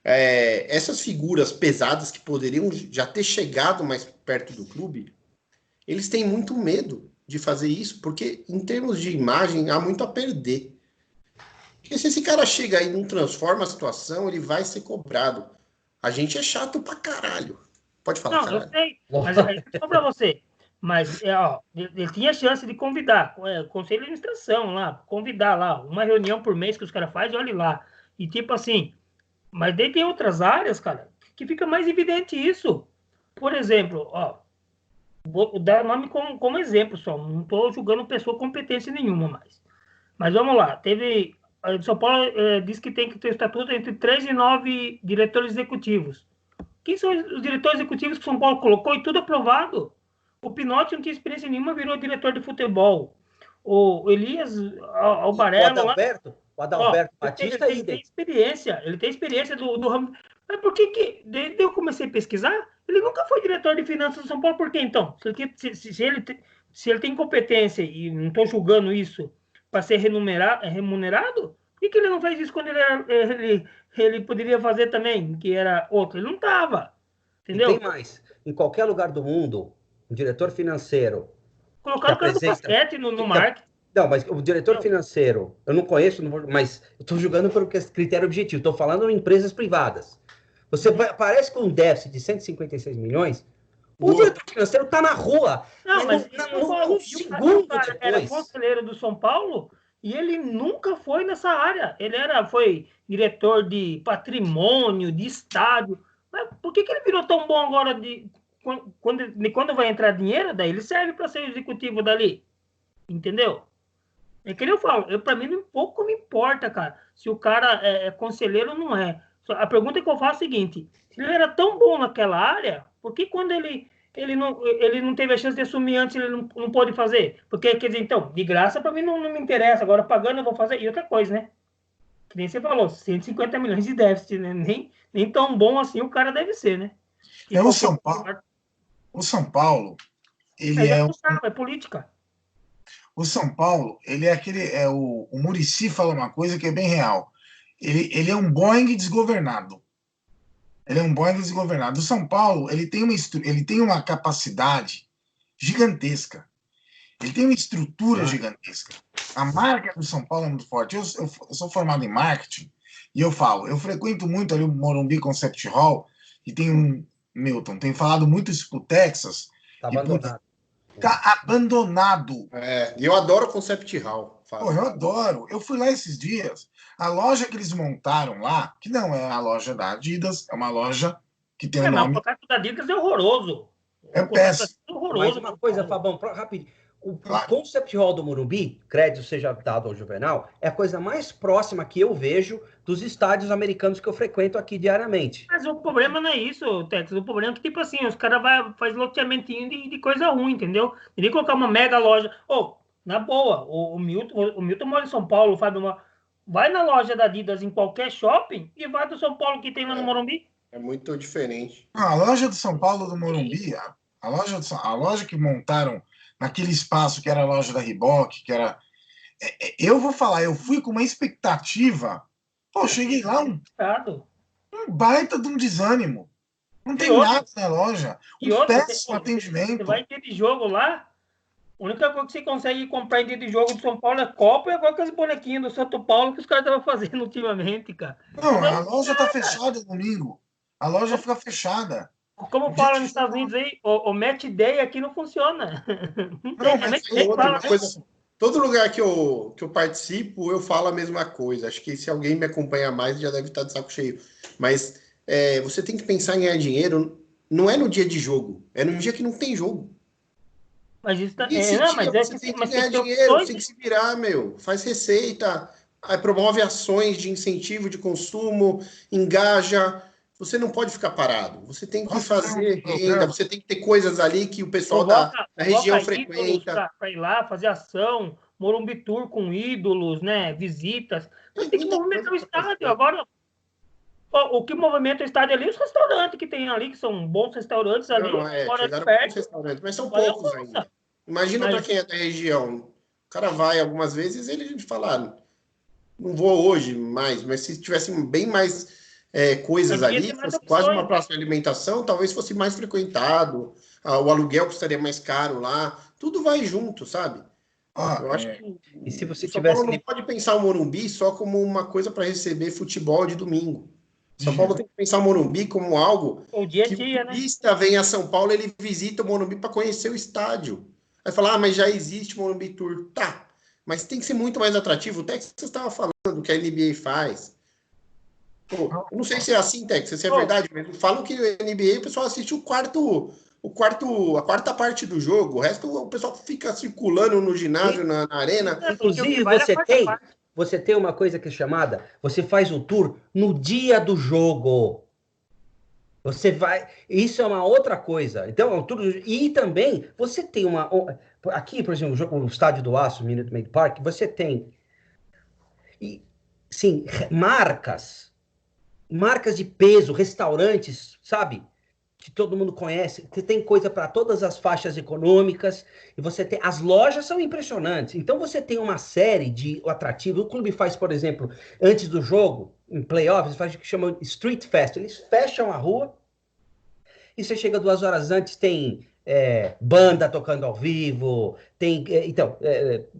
essas figuras pesadas que poderiam já ter chegado mais perto do clube, eles têm muito medo de fazer isso, porque em termos de imagem há muito a perder. Porque se esse cara chega aí e não transforma a situação, ele vai ser cobrado. A gente é chato pra caralho. Pode falar,
caralho. Eu sei, mas é só pra você. Mas ele tinha chance de convidar, Conselho de Administração lá, convidar lá, uma reunião por mês que os caras fazem, olha lá. E tipo assim, mas daí tem outras áreas, cara, que fica mais evidente isso. Por exemplo, vou dar o nome como exemplo só. Não estou julgando pessoa competência nenhuma mais. Mas vamos lá. A São Paulo diz que tem que ter estatuto entre 3 e 9 diretores executivos. Quem são os diretores executivos que São Paulo colocou e tudo aprovado? O Pinotti não tinha experiência nenhuma, virou diretor de futebol. O Elias Albarello...
O Adalberto Batista
ele tem experiência do ramo. Mas por que desde eu comecei a pesquisar, ele nunca foi diretor de finanças do São Paulo? Por quê, então? Se ele tem competência, e não estou julgando isso, para ser remunerado, por que ele não fez isso quando ele poderia fazer também, que era outro? Ele não estava. Entendeu?
E tem mais. Em qualquer lugar do mundo, o diretor financeiro...
Colocaram o cara do basquete no marketing.
Não, mas o diretor financeiro, eu não conheço, mas eu estou julgando pelo critério objetivo. Estou falando em empresas privadas. Você aparece com um déficit de 156 milhões, o diretor financeiro está na rua.
Não, mas um segundo depois. Era conselheiro do São Paulo e ele nunca foi nessa área. Ele foi diretor de patrimônio, de estádio. Mas por que ele virou tão bom agora? Quando vai entrar dinheiro, daí ele serve para ser executivo dali. Entendeu? É que eu falo, para mim pouco me importa, cara, se o cara é conselheiro ou não é. A pergunta que eu faço é a seguinte: se ele era tão bom naquela área, por que quando ele não teve a chance de assumir antes, ele não pôde fazer? Porque, quer dizer, então, de graça para mim não me interessa, agora pagando eu vou fazer. E outra coisa, né? Que nem você falou, 150 milhões de déficit, né? Nem tão bom assim o cara deve ser, né?
É o São Paulo, ele é
é política.
o São Paulo, ele é aquele. O Muricy fala uma coisa que é bem real. Ele é um Boeing desgovernado. Ele é um Boeing desgovernado. O São Paulo, ele tem uma capacidade gigantesca. Ele tem uma estrutura gigantesca. A marca do São Paulo é muito forte. Eu sou formado em marketing e eu frequento muito ali o Morumbi Concept Hall e Milton, tem falado muito isso pro Texas.
Tá abandonado.
Tá abandonado.
E eu adoro o Concept Hall.
Pô, eu adoro. Eu fui lá esses dias. A loja que eles montaram lá, que não é a loja da Adidas, é uma loja que tem o nome.
O contrato da Adidas é horroroso.
É péssimo.
Mas uma coisa, Fabão, rapidinho. O Concept Hall do Morumbi, crédito seja dado ao Juvenal, é a coisa mais próxima que eu vejo dos estádios americanos que eu frequento aqui diariamente.
Mas o problema não é isso, Texas. O problema é que, tipo assim, os caras fazem loteamentinho de coisa ruim, entendeu? Ele colocar uma mega loja. Na boa, o Milton mora em São Paulo, Fábio, vai na loja da Adidas em qualquer shopping e vai do São Paulo que tem lá no Morumbi.
É muito diferente.
A loja do São Paulo do Morumbi, a loja que montaram naquele espaço que era a loja da Reebok, que era. Eu vou falar, eu fui com uma expectativa. Pô, cheguei lá, um baita de um desânimo. Não tem nada na loja. Péssimo atendimento.
Você vai ter de jogo lá, a única coisa que você consegue comprar em dia de jogo do São Paulo é copo e agora com as bonequinhas do Santo Paulo que os caras estavam fazendo ultimamente, cara.
Não, a loja tá fechada domingo. A loja fica fechada.
Como fala nos Estados Unidos aí, o match day aqui não funciona.
Todo lugar que eu participo, eu falo a mesma coisa. Acho que se alguém me acompanha mais, já deve estar de saco cheio. Mas você tem que pensar em ganhar dinheiro, não é no dia de jogo, é no dia que não tem jogo.
Mas isso tá...
você tem que ganhar dinheiro, você tem que se virar, faz receita, aí promove ações de incentivo de consumo, engaja. Você não pode ficar parado. Você tem que fazer renda, você tem que ter coisas ali que o pessoal da região frequenta.
Para ir lá, fazer ação, Morumbi Tour com ídolos, né? Visitas. Você tem que movimentar o estádio. Agora, o que movimenta o estádio ali, os restaurantes que tem ali, que são bons restaurantes ali.
Mas são poucos ainda. Imagina para quem é da região. O cara vai algumas vezes, ele fala, não vou hoje mais, mas se tivesse bem mais coisas ali, fosse quase uma praça de alimentação, talvez fosse mais frequentado, o aluguel custaria mais caro lá, tudo vai junto, sabe? Eu acho que
e se você
São Paulo não pode pensar o Morumbi só como uma coisa para receber futebol de domingo. São Paulo tem que pensar o Morumbi como algo
que
o turista vem a São Paulo, ele visita o Morumbi para conhecer o estádio. Aí fala, mas já existe Morumbi Tour. Tá, mas tem que ser muito mais atrativo. O Texas estava falando que a NBA faz. Pô, eu não sei se é assim, Texas, se é verdade, mas falam que a NBA o pessoal assiste a quarta parte do jogo, o resto o pessoal fica circulando no ginásio, na arena.
Inclusive, você tem uma coisa que é chamada, você faz o tour no dia do jogo. Você vai... Isso é uma outra coisa. Então, e também, você tem aqui, por exemplo, o Estádio do Aço, Minute Maid Park, você tem sim, marcas de peso, restaurantes, sabe? Que todo mundo conhece. Você tem coisa para todas as faixas econômicas. E você tem... As lojas são impressionantes. Então, você tem uma série de atrativos. O clube faz, por exemplo, antes do jogo, em playoffs, faz o que chama Street Fest. Eles fecham a rua e você chega 2 horas antes, tem banda tocando ao vivo, tem...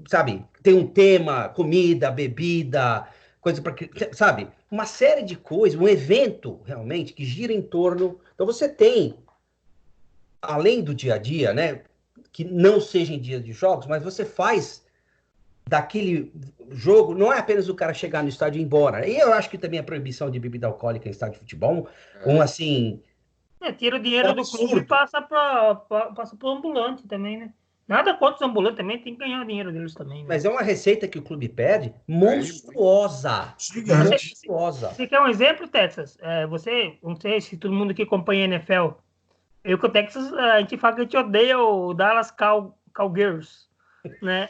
sabe? Tem um tema, comida, bebida... coisa para que, sabe, uma série de coisas, um evento realmente que gira em torno. Então você tem, além do dia a dia, né, que não seja em dias de jogos, mas você faz daquele jogo, não é apenas o cara chegar no estádio e ir embora. E eu acho que também a proibição de bebida alcoólica em estádio de futebol, assim...
tira o dinheiro do clube e passa para o ambulante também, né? Nada contra os ambulantes também, tem que ganhar o dinheiro deles também. Né?
Mas é uma receita que o clube pede monstruosa.
Gigante.
Monstruosa.
Você quer um exemplo, Texas? Você, não sei se todo mundo que acompanha a NFL, eu que o Texas, a gente fala que a gente odeia o Dallas Cowgirls, né?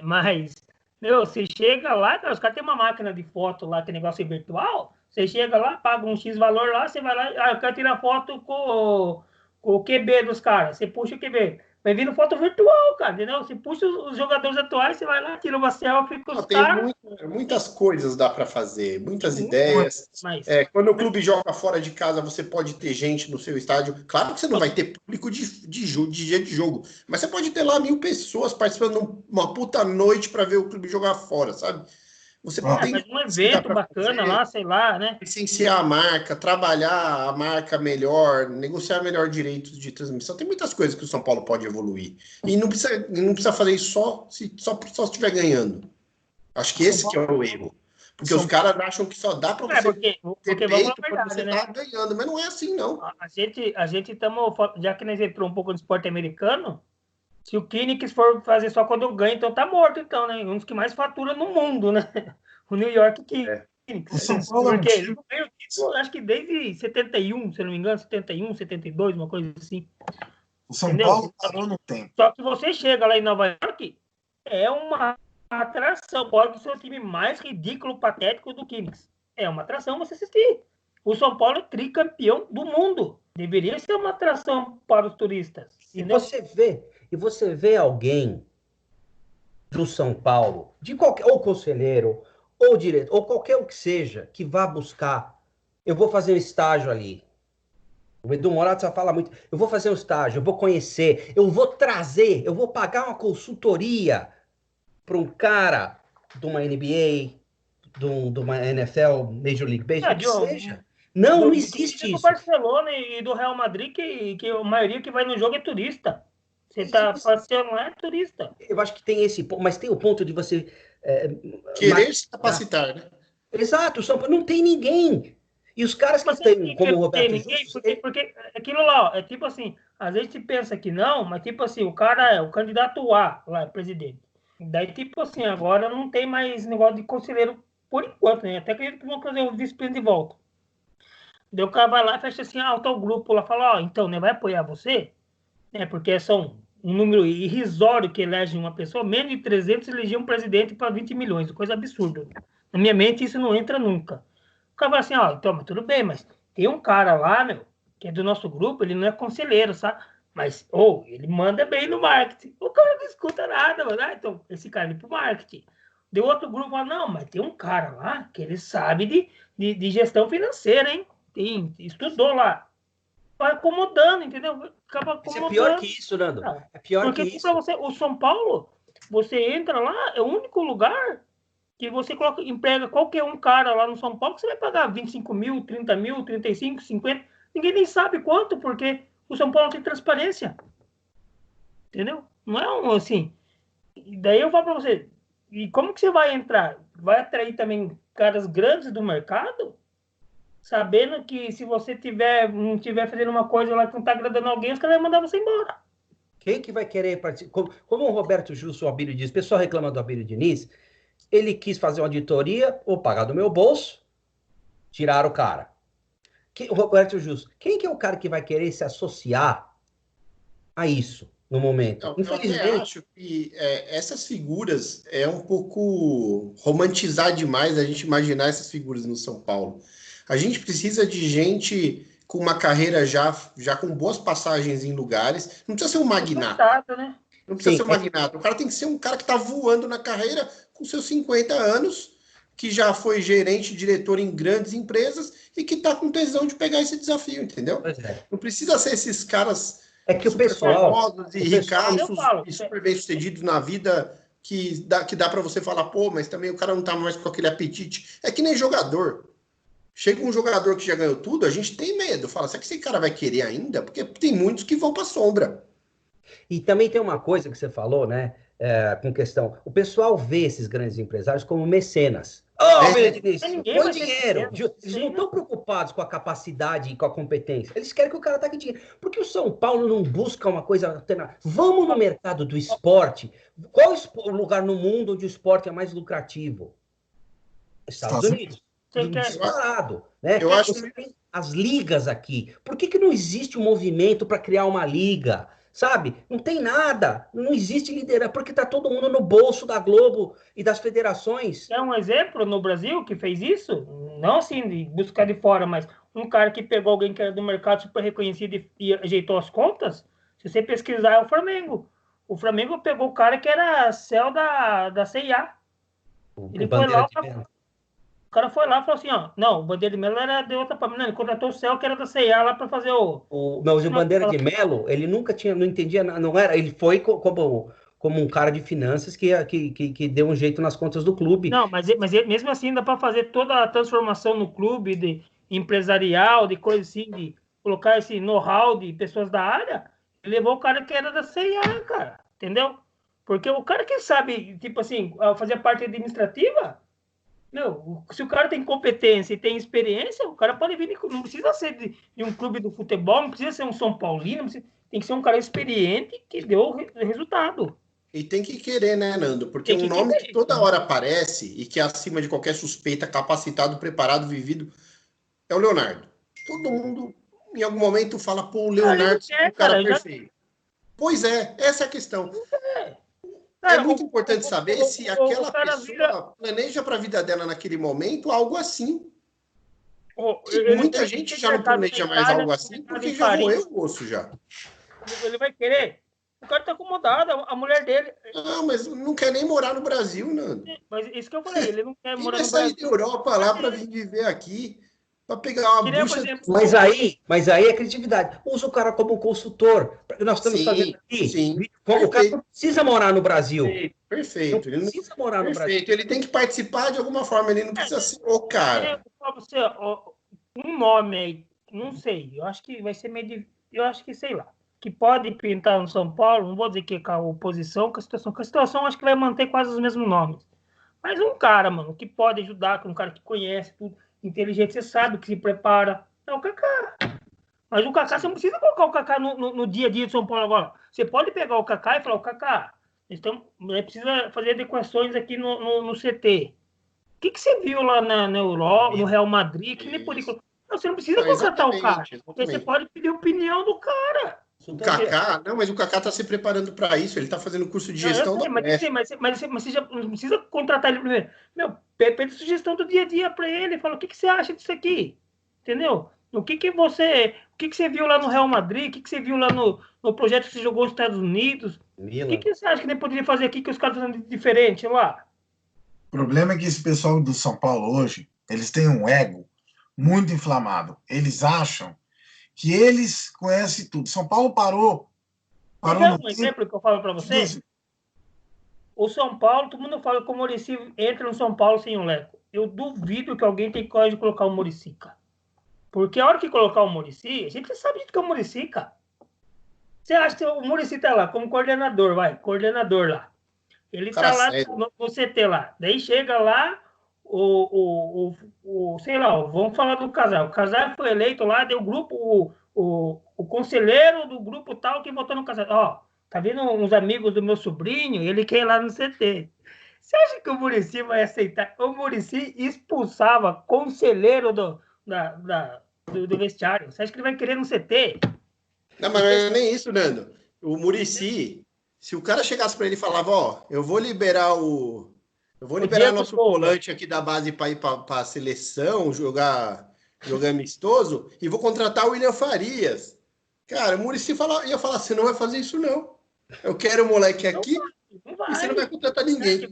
Mas, você chega lá, cara, os caras têm uma máquina de foto lá, que negócio virtual, você chega lá, paga um X valor lá, você vai lá, eu quero tirar foto com o QB dos caras, você puxa o QB. Vai vindo foto virtual, cara, entendeu? Você puxa os jogadores atuais, você vai lá, tira uma selfie com os caras.
Muitas coisas dá para fazer, muitas ideias.
Mas...
quando o clube joga fora de casa, você pode ter gente no seu estádio. Claro que você não vai ter público de dia de jogo, mas você pode ter lá 1.000 pessoas participando de uma puta noite para ver o clube jogar fora, sabe? Você
faz um evento bacana lá, sei lá, né?
Licenciar a marca, trabalhar a marca melhor, negociar melhor direitos de transmissão. Tem muitas coisas que o São Paulo pode evoluir. E não precisa fazer isso só estiver ganhando. Acho que esse que é o erro. Porque os caras acham que só dá para você
ter peito
quando você tá ganhando. Mas não é assim, não.
A gente estamos... Já que nós entrou um pouco no esporte americano, se o Knicks for fazer só quando eu ganho, então tá morto, então, né? Um dos que mais fatura no mundo, né? O New York Knicks.
O São Paulo
porque ele não ganha o título, acho que desde 71, se eu não me engano, 71, 72, uma coisa assim.
O São Paulo parou no tempo.
Só que você chega lá em Nova York, é uma atração. Pode ser o time mais ridículo, patético do Knicks. É uma atração você assistir. O São Paulo é tricampeão do mundo. Deveria ser uma atração para os turistas.
E você vê alguém do São Paulo, de qualquer, ou conselheiro, ou diretor, ou qualquer um que seja, que vá buscar, eu vou fazer um estágio ali. O Edu Morato só fala muito, eu vou fazer um estágio, eu vou conhecer, eu vou trazer, eu vou pagar uma consultoria para um cara de uma NBA, de uma NFL, Major League Baseball, que seja. Não existe isso.
Do Barcelona e do Real Madrid, que a maioria que vai no jogo é turista. Você tá passeando lá, é turista.
Eu acho que tem esse ponto, mas tem o ponto de você...
querer se capacitar, né?
Exato, São Paulo não tem ninguém. E os caras que têm, como o Roberto Justo...
Porque aquilo lá, ó, é tipo assim, às vezes você pensa que não, mas tipo assim, o cara é o candidato A, lá, presidente. Daí, tipo assim, agora não tem mais negócio de conselheiro por enquanto, né? Até acredito que vão fazer o vice-presidente de volta. Daí o cara vai lá e fecha assim, tá o grupo lá, fala, então, né, vai apoiar você? Porque são um número irrisório que elege uma pessoa, menos de 300 eleger um presidente para 20 milhões, coisa absurda. Na minha mente isso não entra nunca. O cara vai assim, então, mas tudo bem, mas tem um cara lá, que é do nosso grupo, ele não é conselheiro, sabe? Mas, ele manda bem no marketing. O cara não escuta nada, mano. Então, esse cara é pro marketing. Deu outro grupo, fala, não, mas tem um cara lá que ele sabe de gestão financeira, hein? Estudou lá. Vai acomodando, entendeu? Acaba acomodando.
Isso é pior que isso, Nando. É pior que isso.
Porque o São Paulo, você entra lá, é o único lugar que você emprega qualquer um cara lá no São Paulo, que você vai pagar 25 mil, 30 mil, 35, 50. Ninguém nem sabe quanto, porque o São Paulo tem transparência. Entendeu? Não é assim. E daí eu falo para você, e como que você vai entrar? Vai atrair também caras grandes do mercado? Sabendo que se você não estiver fazendo uma coisa lá que não está agradando alguém, os caras vão mandar você embora.
Quem que vai querer participar? Como o Roberto Justo, o Abílio diz, o pessoal reclama do Abílio Diniz, ele quis fazer uma auditoria, ou pagar do meu bolso, tirar o cara. O Roberto Justo, quem que é o cara que vai querer se associar a isso no momento?
Então, infelizmente, eu acho que essas figuras é um pouco romantizar demais a gente imaginar essas figuras no São Paulo. A gente precisa de gente com uma carreira já com boas passagens em lugares. Não precisa ser um magnata.
Né?
Não precisa ser um magnata. O cara tem que ser um cara que está voando na carreira com seus 50 anos, que já foi gerente, diretor em grandes empresas e que está com tesão de pegar esse desafio, entendeu? Não precisa ser esses caras
que o pessoal
famosos e ricaços e super bem-sucedidos na vida que dá para você falar, mas também o cara não está mais com aquele apetite. É que nem jogador. Chega um jogador que já ganhou tudo, a gente tem medo. Fala, será que esse cara vai querer ainda? Porque tem muitos que vão para a sombra.
E também tem uma coisa que você falou, né? com questão. O pessoal vê esses grandes empresários como mecenas. Ô, Diniz, põe dinheiro. Eles não estão preocupados com a capacidade e com a competência. Eles querem que o cara taque dinheiro. Porque o São Paulo não busca uma coisa alternativa. Vamos no mercado do esporte. Qual o lugar no mundo onde o esporte é mais lucrativo? Estados Unidos. Disparado, né?
Eu acho
Você tem as ligas aqui. Por que não existe um movimento para criar uma liga? Sabe? Não tem nada. Não existe liderança, porque está todo mundo no bolso da Globo e das federações.
É um exemplo no Brasil que fez isso? Não assim de buscar de fora, mas um cara que pegou alguém que era do mercado super reconhecido e ajeitou as contas. Se você pesquisar, é o Flamengo. O Flamengo pegou o cara que era CEO da CIA. Ele foi lá... O cara foi lá e falou assim, ó, não, o Bandeira de Melo era de outra família, ele contratou o Céu, que era da CIA lá para fazer
Mas o Bandeira de Melo, ele nunca tinha, não entendia, não era, ele foi como um cara de finanças que deu um jeito nas contas do clube.
Não, mas mesmo assim dá para fazer toda a transformação no clube, de empresarial, de coisa assim, de colocar esse know-how de pessoas da área, ele levou o cara que era da CIA, cara, entendeu? Porque o cara que sabe, tipo assim, fazer a parte administrativa... Meu, se o cara tem competência e tem experiência, o cara pode vir, não precisa ser de um clube do futebol, não precisa ser um São Paulino, tem que ser um cara experiente que deu resultado.
E tem que querer, né, Nando? Porque um nome que toda hora aparece e que é acima de qualquer suspeita, capacitado, preparado, vivido, é o Leonardo. Todo mundo, em algum momento, fala, pô, o Leonardo é um cara perfeito. Pois é, essa é a questão. É muito importante saber se aquela pessoa planeja para a vida dela naquele momento algo assim. Muita gente já não planeja mais algo assim, porque já roeu o osso já.
Ele vai querer. O cara está acomodado, a mulher dele...
Não, mas não quer nem morar no Brasil, Nando.
Mas isso que eu falei, ele não quer morar no Brasil.
Ele vai sair da Europa lá para vir viver aqui, para pegar uma bucha...
Mas aí é criatividade. Usa o cara como consultor. Nós estamos fazendo aqui.
Sim,
o cara não precisa morar no Brasil.
Perfeito.
Ele não precisa morar no Brasil.
Ele tem que participar de alguma forma. Ele não precisa ser o cara.
Um nome aí, não sei. Eu acho que vai ser meio... Eu acho que, sei lá, que pode pintar no São Paulo, não vou dizer que é com a oposição, com a situação acho que vai manter quase os mesmos nomes. Mas um cara, mano, que pode ajudar, um cara que conhece tudo, inteligente, você sabe que se prepara, é o Kaká. Mas o Kaká, você não precisa colocar o Kaká no dia a dia de São Paulo agora. Você pode pegar o Kaká e falar, o Kaká, então, precisa fazer adequações aqui no CT. O que você viu lá na Europa, no Real Madrid, que nem podia... Não, você não precisa contratar o cara. Você pode pedir a opinião do cara.
O Kaká, não, mas o Kaká está se preparando para isso, ele está fazendo curso de gestão da
Messi. Mas você já não precisa contratar ele primeiro. Meu, pede sugestão do dia a dia para ele, fala, o que você acha disso aqui? Entendeu? O que você viu lá no Real Madrid? O que você viu lá no projeto que você jogou nos Estados Unidos? O que você acha que nem poderia fazer aqui que os caras estão fazendo diferente lá?
O problema é que esse pessoal do São Paulo hoje, eles têm um ego muito inflamado. Eles acham que eles conhecem tudo. São Paulo parou
um exemplo que eu falo para você? O São Paulo, todo mundo fala que o Muricy entra no São Paulo sem o Leco. Eu duvido que alguém tenha coragem de colocar o Muricy, cara. Porque a hora que colocar o Muricy, a gente sabe de que é o Muricy, cara. Você acha que o Muricy tá lá como coordenador lá. Ele tá lá no CT lá. Daí chega lá, sei lá, vamos falar do Casal. O Casal foi eleito lá, deu grupo, o conselheiro do grupo tal que votou no Casal. Ó, tá vendo uns amigos do meu sobrinho? Ele quer ir lá no CT. Você acha que o Muricy vai aceitar? O Muricy expulsava conselheiro do vestiário. Você acha que ele vai querer no CT?
Não, mas não é nem isso, Nando. O Muricy, se o cara chegasse para ele e falava, ó, eu vou liberar nosso volante aqui da base para ir para a seleção, jogar amistoso, e vou contratar o William Farias. Cara, o Muricy ia falar, você não vai fazer isso, não. Eu quero o moleque aqui e você não vai contratar ninguém.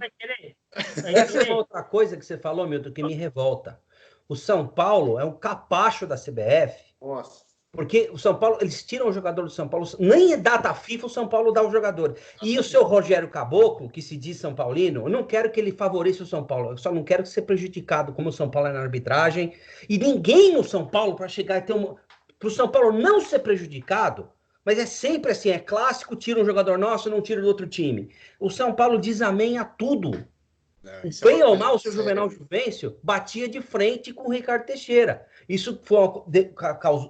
Essa é outra coisa que você falou, Milton, que me revolta. O São Paulo é um capacho da CBF.
Nossa.
Porque o São Paulo, eles tiram o jogador do São Paulo, nem é data FIFA, o São Paulo dá o jogador. E o seu Rogério Caboclo, que se diz São Paulino, eu não quero que ele favoreça o São Paulo, eu só não quero ser prejudicado, como o São Paulo é na arbitragem. E ninguém no São Paulo, para chegar e ter para o São Paulo não ser prejudicado, Mas é sempre assim, é clássico, tira um jogador nosso, não tira do outro time. O São Paulo diz amém a tudo. Bem ou mal, o seu Juvenal Juvencio batia de frente com o Ricardo Teixeira. Isso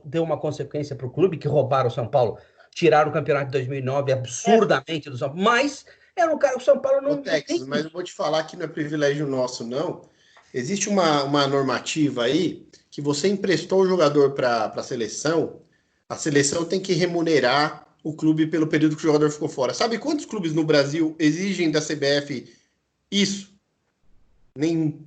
deu uma consequência para o clube, que roubaram o São Paulo, tiraram o campeonato de 2009 absurdamente do São Paulo, mas era um cara que o São Paulo não...
Texas, mas eu vou te falar que não é privilégio nosso, não. Existe uma normativa aí que você emprestou o jogador para a seleção tem que remunerar o clube pelo período que o jogador ficou fora. Sabe quantos clubes no Brasil exigem da CBF isso? Nenhum.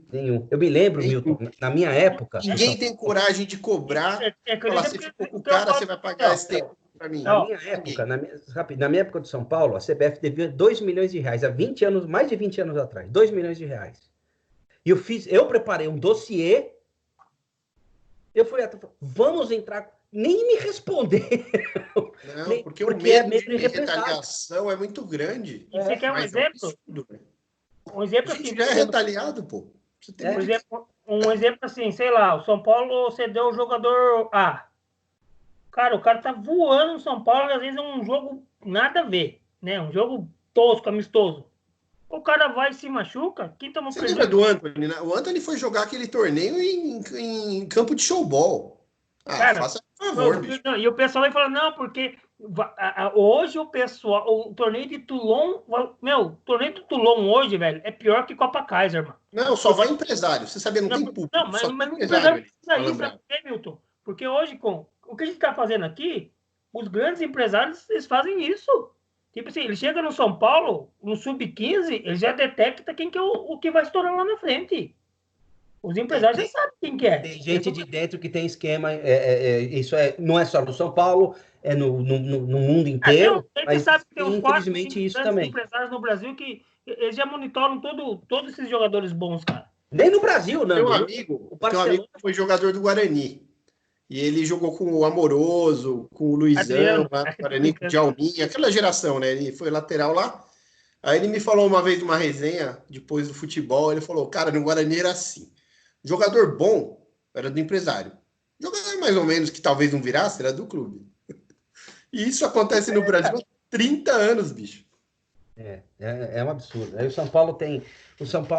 Eu me lembro, Milton, na minha época...
Ninguém tem coragem de cobrar. Falar, se ficou com o cara, você vai pagar esse tempo para mim.
Na minha época de São Paulo, a CBF devia 2 milhões de reais, há 20 anos, mais de 20 anos atrás, 2 milhões de reais. E eu preparei um dossiê, eu fui até, vamos entrar, nem me responder.
Não, porque o medo de retaliação é muito grande.
E você quer um exemplo? Um exemplo
a gente
assim,
já é retaliado, pô.
Um exemplo assim, sei lá, o São Paulo cedeu o jogador A. Cara, o cara tá voando no São Paulo, e às vezes é um jogo nada a ver, né? Um jogo tosco, amistoso. O cara vai e se machuca, quem toma
prejuízo? Você lembra do Anthony? O Anthony foi jogar aquele torneio em campo de showball.
Cara,
faça favor, bicho.
E o pessoal vai falar, não, porque hoje o torneio de Toulon, o torneio de Toulon hoje, velho, é pior que Copa Kaiser, mano.
Não, só vai empresário. Você sabia, não tem público.
Não, mas não empresário precisa ir, sabe por quê, Milton? Porque hoje, com o que a gente tá fazendo aqui, os grandes empresários, eles fazem isso. Tipo assim, ele chega no São Paulo, no Sub-15, ele já detecta quem que é o que vai estourar lá na frente. Os empresários já sabem quem que é.
Tem gente de dentro que tem esquema, isso não é só no São Paulo, é no mundo inteiro, mas
sabe que tem uns
infelizmente isso também.
empresários no Brasil que eles já monitoram todos esses jogadores bons, cara.
Nem no Brasil, não.
Tem um amigo que foi jogador do Guarani. E ele jogou com o Amoroso, com o Luizão, lá no Guarani, com o Djalminha, aquela geração, né? Ele foi lateral lá. Aí ele me falou uma vez numa resenha, depois do futebol, ele falou, cara, no Guarani era assim. Jogador bom era do empresário. Jogador mais ou menos que talvez não virasse era do clube. E isso acontece no Brasil há 30 anos, bicho.
É um absurdo. Aí o São Paulo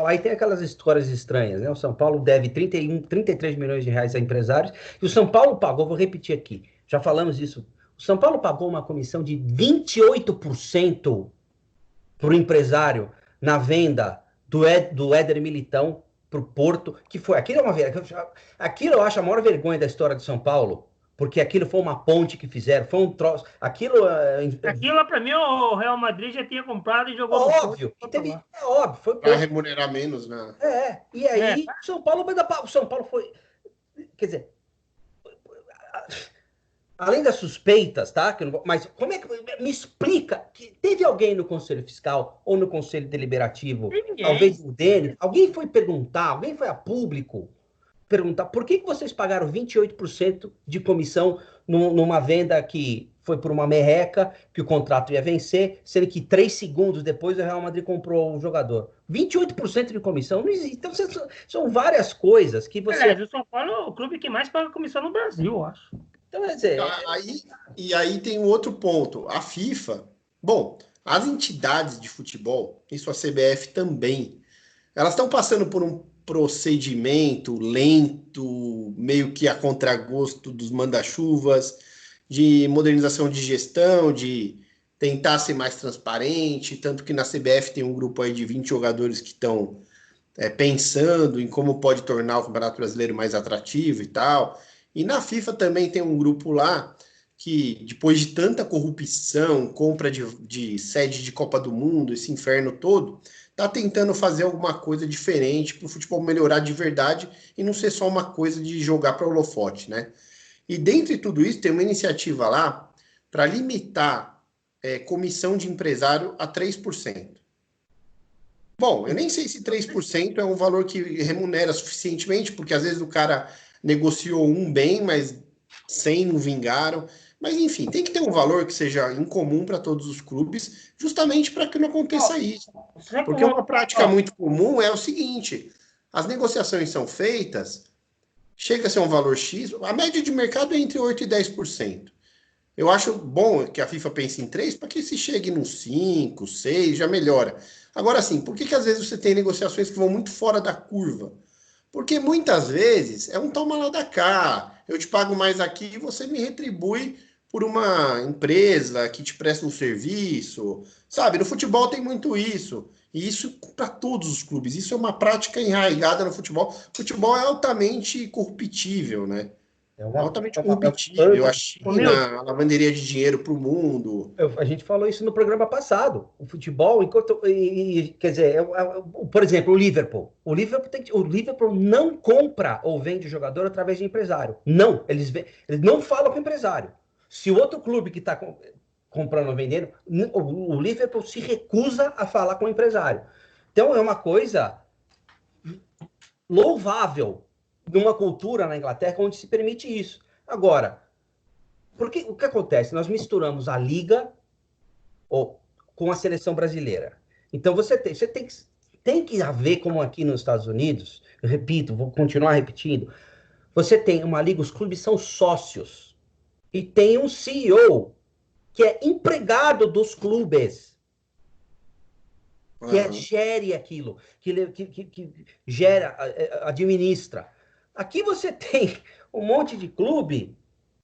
aí tem aquelas histórias estranhas, né? O São Paulo deve 33 milhões de reais a empresários, e o São Paulo pagou, vou repetir aqui, já falamos isso, o São Paulo pagou uma comissão de 28% para o empresário na venda do Éder Militão para o Porto, que foi, aquilo eu acho a maior vergonha da história de São Paulo, porque aquilo foi uma ponte que fizeram, foi um troço. Aquilo
para mim, o Real Madrid já tinha comprado e jogou.
Óbvio, óbvio. Foi
para remunerar menos, né?
E aí o São Paulo vai dar pau. O São Paulo foi. Quer dizer. Além das suspeitas, tá? Mas como é que. Me explica que teve alguém no Conselho Fiscal ou no Conselho Deliberativo, talvez o Denis, alguém foi perguntar, alguém foi a público perguntar por que vocês pagaram 28% de comissão numa venda que foi por uma merreca, que o contrato ia vencer, sendo que 3 segundos depois o Real Madrid comprou o jogador. 28% de comissão não existe. Então, são várias coisas que você...
o São Paulo é o clube que mais paga comissão no Brasil, eu acho.
Então, quer dizer...
Aí tem um outro ponto. A FIFA... Bom, as entidades de futebol, isso a CBF também, elas estão passando por um procedimento lento, meio que a contragosto dos manda-chuvas, de modernização de gestão, de tentar ser mais transparente, tanto que na CBF tem um grupo aí de 20 jogadores que estão pensando em como pode tornar o Campeonato Brasileiro mais atrativo e tal. E na FIFA também tem um grupo lá que, depois de tanta corrupção, compra de sede de Copa do Mundo, esse inferno todo, está tentando fazer alguma coisa diferente para o futebol melhorar de verdade e não ser só uma coisa de jogar para o holofote, né? E dentre tudo isso, tem uma iniciativa lá para limitar comissão de empresário a 3%. Bom, eu nem sei se 3% é um valor que remunera suficientemente, porque às vezes o cara negociou um bem, mas 100 não vingaram. Mas, enfim, tem que ter um valor que seja incomum para todos os clubes, justamente para que não aconteça isso. Porque uma prática muito comum é o seguinte, as negociações são feitas, chega a ser um valor X, a média de mercado é entre 8% e 10%. Eu acho bom que a FIFA pense em 3 para que se chegue nos 5, 6, já melhora. Agora, sim, por que às vezes você tem negociações que vão muito fora da curva? Porque muitas vezes é um toma lá da cá. Eu te pago mais aqui e você me retribui por uma empresa que te presta um serviço. Sabe, no futebol tem muito isso. E isso para todos os clubes. Isso é uma prática enraizada no futebol. O futebol é altamente corruptível, né? Altamente corruptível. A China, a lavanderia de dinheiro para o mundo.
A gente falou isso no programa passado. O futebol, quer dizer, por exemplo, o Liverpool. O Liverpool não compra ou vende jogador através de empresário. Não, eles não falam com o empresário. Se o outro clube que está comprando ou vendendo, o Liverpool se recusa a falar com o empresário. Então é uma coisa louvável numa cultura na Inglaterra onde se permite isso. Agora, porque o que acontece? Nós misturamos a liga com a seleção brasileira. Então você tem que haver, como aqui nos Estados Unidos, eu repito, vou continuar repetindo, você tem uma liga, os clubes são sócios e tem um CEO que é empregado dos clubes, que gere aquilo, que gera, administra. Aqui você tem um monte de clube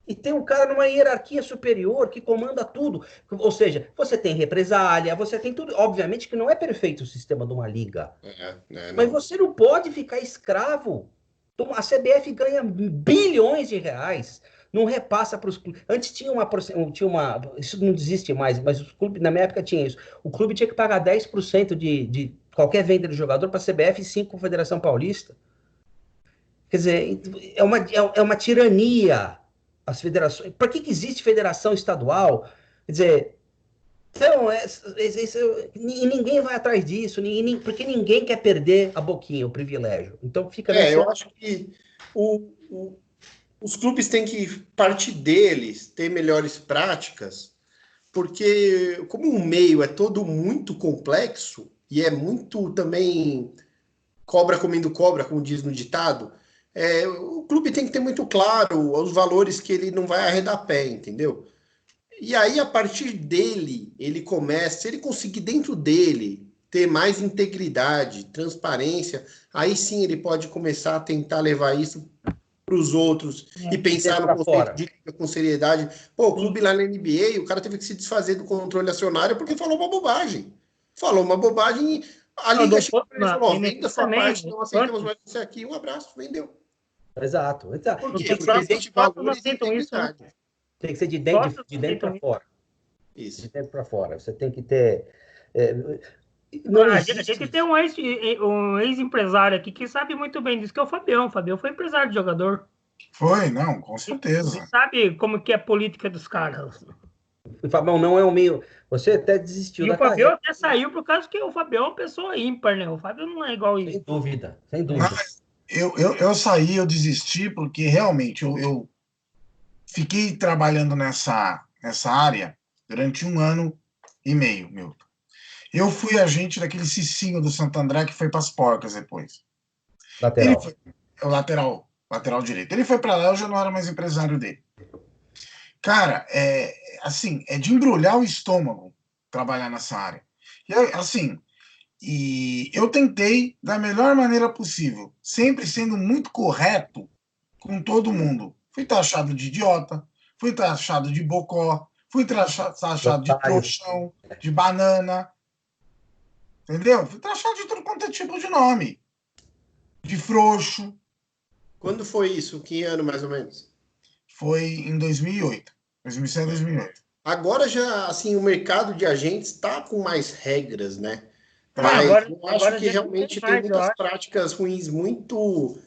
e tem um cara numa hierarquia superior que comanda tudo. Ou seja, você tem represália, você tem tudo. Obviamente que não é perfeito o sistema de uma liga. Mas você não pode ficar escravo. A CBF ganha bilhões de reais, não repassa para os clubes. Antes tinha uma... Isso não existe mais, mas os clubes, na minha época tinha isso. O clube tinha que pagar 10% de qualquer venda de jogador para a CBF e 5% para a Federação Paulista. Quer dizer, é uma tirania as federações. Para que existe federação estadual? Quer dizer, então, e ninguém vai atrás disso, porque ninguém quer perder a boquinha, o privilégio. Então fica...
Eu acho que os clubes têm que partir deles, ter melhores práticas, porque como o meio é todo muito complexo e é muito também cobra comendo cobra, como diz no ditado, o clube tem que ter muito claro os valores que ele não vai arredar pé, entendeu? E aí, a partir dele, ele começa, se ele conseguir dentro dele ter mais integridade, transparência, aí sim ele pode começar a tentar levar isso para os outros e pensar no conceito de liga com seriedade. Pô, o clube lá na NBA, o cara teve que se desfazer do controle acionário porque falou uma bobagem. Falou uma bobagem, a liga chegou para ele e falou, venda sua parte, não aceitamos mais isso aqui, um abraço, vendeu.
Exato.
Por quê? Porque existe valores e integridade.
Tem que ser de dentro para fora.
Isso.
De dentro para fora. Você tem que ter...
A gente tem um ex-empresário aqui que sabe muito bem disso, que é o Fabião. O Fabião foi empresário de jogador.
Foi, não, com certeza.
Ele sabe como que é a política dos caras.
O Fabião não é o meio... Você até desistiu da carreira.
E o Fabião até saiu por causa que o Fabião é uma pessoa ímpar, né? O Fabião não é igual isso.
Sem dúvida, sem dúvida.
Mas eu saí, eu desisti, porque realmente eu fiquei trabalhando nessa área durante 1 ano e meio, Milton. Eu fui agente daquele Cicinho do Santo André que foi para as Porcas depois.
Lateral.
O lateral direito. Ele foi para lá, eu já não era mais empresário dele. Cara, é de embrulhar o estômago trabalhar nessa área. E eu tentei da melhor maneira possível, sempre sendo muito correto com todo mundo. Fui taxado de idiota, fui taxado de bocó, fui taxado de trouxão, de banana. Entendeu? Fui taxado de tudo quanto é tipo de nome. De frouxo.
Quando foi isso? Que ano, mais ou menos?
Foi em 2008. 2007, 2008.
Agora já, assim, o mercado de agentes está com mais regras, né?
Mas
eu acho que realmente tem muitas práticas ruins muito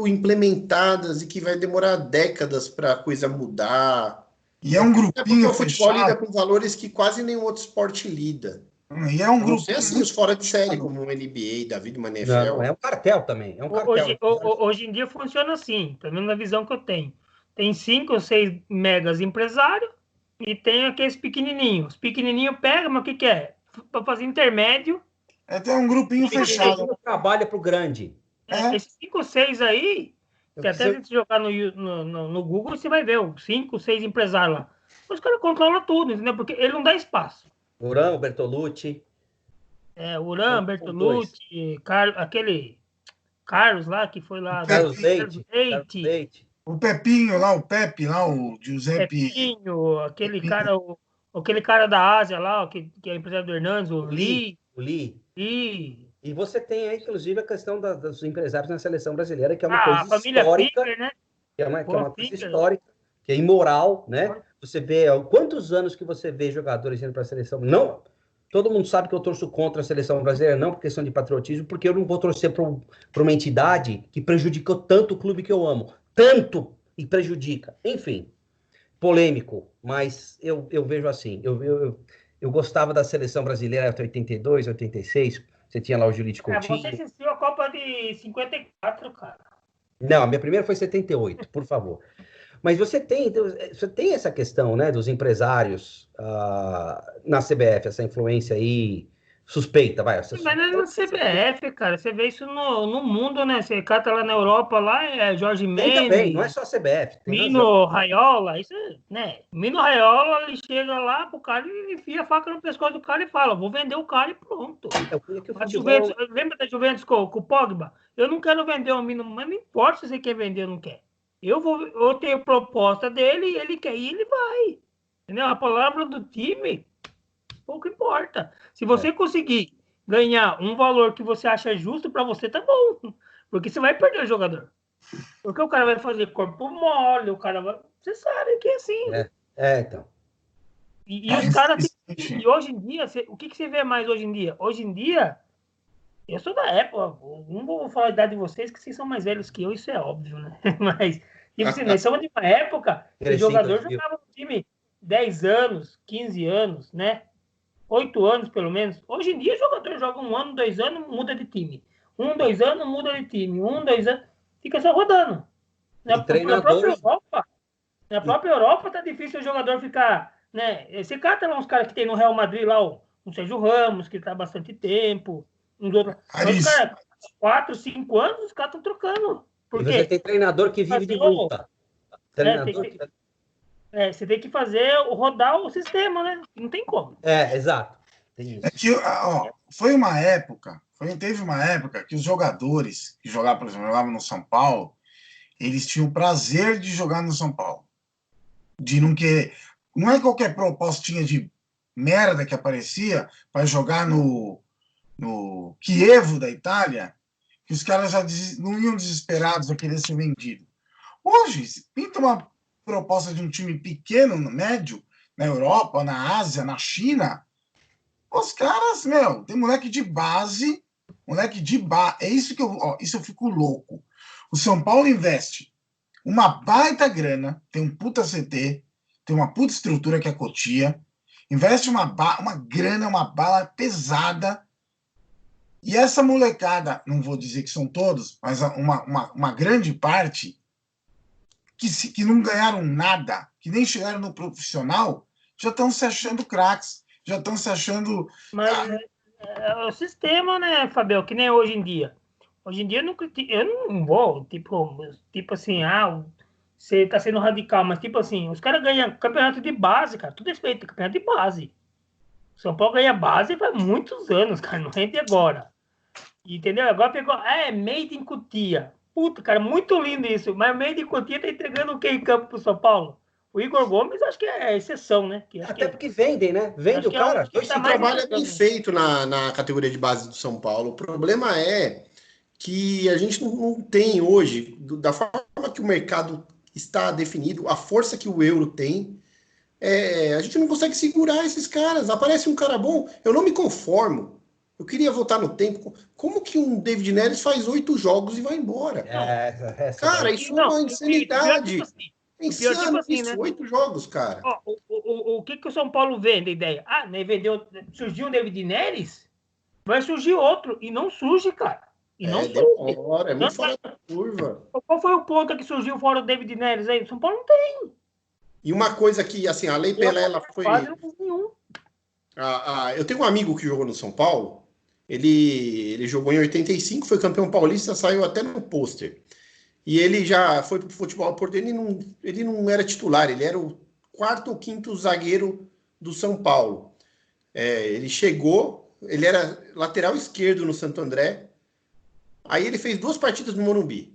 implementadas e que vai demorar décadas para a coisa mudar.
E é um grupinho
porque o futebol lida com valores que quase nenhum outro esporte lida.
E é um grupo.
Não assim, os fora de série, como o NBA, David Manefel.
Não, é um cartel também. É um cartel.
Hoje em dia funciona assim, pelo menos na visão que eu tenho. Tem 5 ou 6 megas empresários e tem aqueles pequenininhos. Os pequenininhos pegam, mas o que é? Para fazer intermédio.
É até um grupinho fechado.
Trabalha para o grande.
Esses 5 ou 6 aí, se até você jogar no Google, você vai ver os 5 ou 6 empresários lá. os caras controlam tudo, entendeu? Porque ele não dá espaço.
Uran, Bertolucci.
Uran, Bertolucci, aquele Carlos lá, que foi lá.
Carlos Leite.
O Pepinho lá, o Pepe lá, o Giuseppe.
Pepinho, aquele cara da Ásia lá, que é empresário do Hernandes, o Lee.
E você tem aí, inclusive, a questão dos empresários na seleção brasileira, que é uma coisa
a família
histórica.
Finger, né?
Que é uma coisa histórica, que é imoral, né? Você vê quantos anos que você vê jogadores indo para a seleção. Não, todo mundo sabe que eu torço contra a seleção brasileira, não por questão de patriotismo, porque eu não vou torcer para uma entidade que prejudicou tanto o clube que eu amo. Tanto e prejudica. Enfim, polêmico, mas eu vejo assim. Eu gostava da seleção brasileira até 82, 86. Você tinha lá o Júlio de Coutinho.
Você assistiu a Copa de 54, cara.
Não, a minha primeira foi 78, por favor. Mas você tem essa questão, né, dos empresários na CBF, essa influência aí suspeita, vai.
Mas não é na CBF, cara. Você vê isso no mundo, né? Você cata lá na Europa, lá é Jorge Mendes.
Também, não é só a CBF.
Mino Raiola, isso, né? Mino Raiola, ele chega lá pro cara e enfia a faca no pescoço do cara e fala, vou vender o cara e pronto. Lembra da Juventus com o Pogba? Eu não quero vender o Mino, mas não importa se você quer vender ou não quer. Eu tenho proposta dele, ele quer ir, ele vai. Entendeu? A palavra do time pouco importa. Se você conseguir ganhar um valor que você acha justo para você, tá bom. Porque você vai perder o jogador. Porque o cara vai fazer corpo mole, o cara vai... Você sabe que é assim.
Então.
E os caras... E hoje em dia, o que você vê mais hoje em dia? Hoje em dia, eu sou da época, não vou falar a idade de vocês, que vocês são mais velhos que eu, isso é óbvio, né? Mas, tipo assim, nós somos de uma época que o jogador jogava no time 10 anos, 15 anos, né? 8 anos, pelo menos. Hoje em dia, o jogador joga 1 ano, 2 anos, muda de time. 1, 2 anos, muda de time. 1, 2 anos, fica só rodando. Na própria Europa, tá difícil o jogador ficar, né? Você cata lá uns caras que tem no Real Madrid lá, o Sérgio Ramos, que tá há bastante tempo. Uns outros caras, 4, 5 anos, os caras estão trocando. Porque
você tem treinador que vive de luta.
Você tem que fazer rodar o sistema, né? Não tem como.
Exato.
Teve uma época que os jogadores que jogavam, por exemplo, no São Paulo, eles tinham o prazer de jogar no São Paulo. De não querer. Não é qualquer propostinha de merda que aparecia para jogar no Chievo da Itália, que os caras já não iam desesperados a querer ser vendido. Hoje, se pinta uma proposta de um time pequeno, médio, na Europa, na Ásia, na China, os caras, tem moleque de base, é isso que isso eu fico louco. O São Paulo investe uma baita grana, tem um puta CT, tem uma puta estrutura que é a Cotia, investe uma grana, uma bala pesada, e essa molecada, não vou dizer que são todos, mas uma grande parte, que não ganharam nada, que nem chegaram no profissional, já estão se achando craques, já estão se achando...
Mas é o sistema, né, Fabio, que nem hoje em dia. Hoje em dia eu não vou, tipo assim, você tá sendo radical, mas tipo assim, os caras ganham campeonato de base, cara, tudo respeito, campeonato de base. São Paulo ganha base faz muitos anos, cara, não rende agora. Entendeu? Agora pegou, made in Cotia. Puta, cara, muito lindo isso. Mas o Made in Cotia tá entregando o que em campo pro São Paulo? O Igor Gomes, acho que é exceção, né?
Porque vendem, né? Vende o cara.
Esse trabalho é bem feito na categoria de base do São Paulo. O problema é que a gente não tem hoje, da forma que o mercado está definido, a força que o euro tem, a gente não consegue segurar esses caras. Aparece um cara bom, eu não me conformo. Eu queria voltar no tempo. Como que um David Neres faz 8 jogos e vai embora? Cara, isso é uma insanidade. Insano isso, né? 8 jogos, cara.
O que o São Paulo vende, a ideia? Surgiu um David Neres, vai surgir outro. E não surge, cara. E não surge.
É muito fora da curva.
Qual foi o ponto que surgiu fora o David Neres aí? O São Paulo não tem.
E uma coisa que, assim, a Lei Pelé, ela foi... eu tenho um amigo que jogou no São Paulo. Ele jogou em 85, foi campeão paulista, saiu até no pôster. E ele já foi pro futebol, porque ele não era titular, ele era o quarto ou quinto zagueiro do São Paulo. Ele chegou, ele era lateral esquerdo no Santo André. Aí ele fez 2 partidas no Morumbi.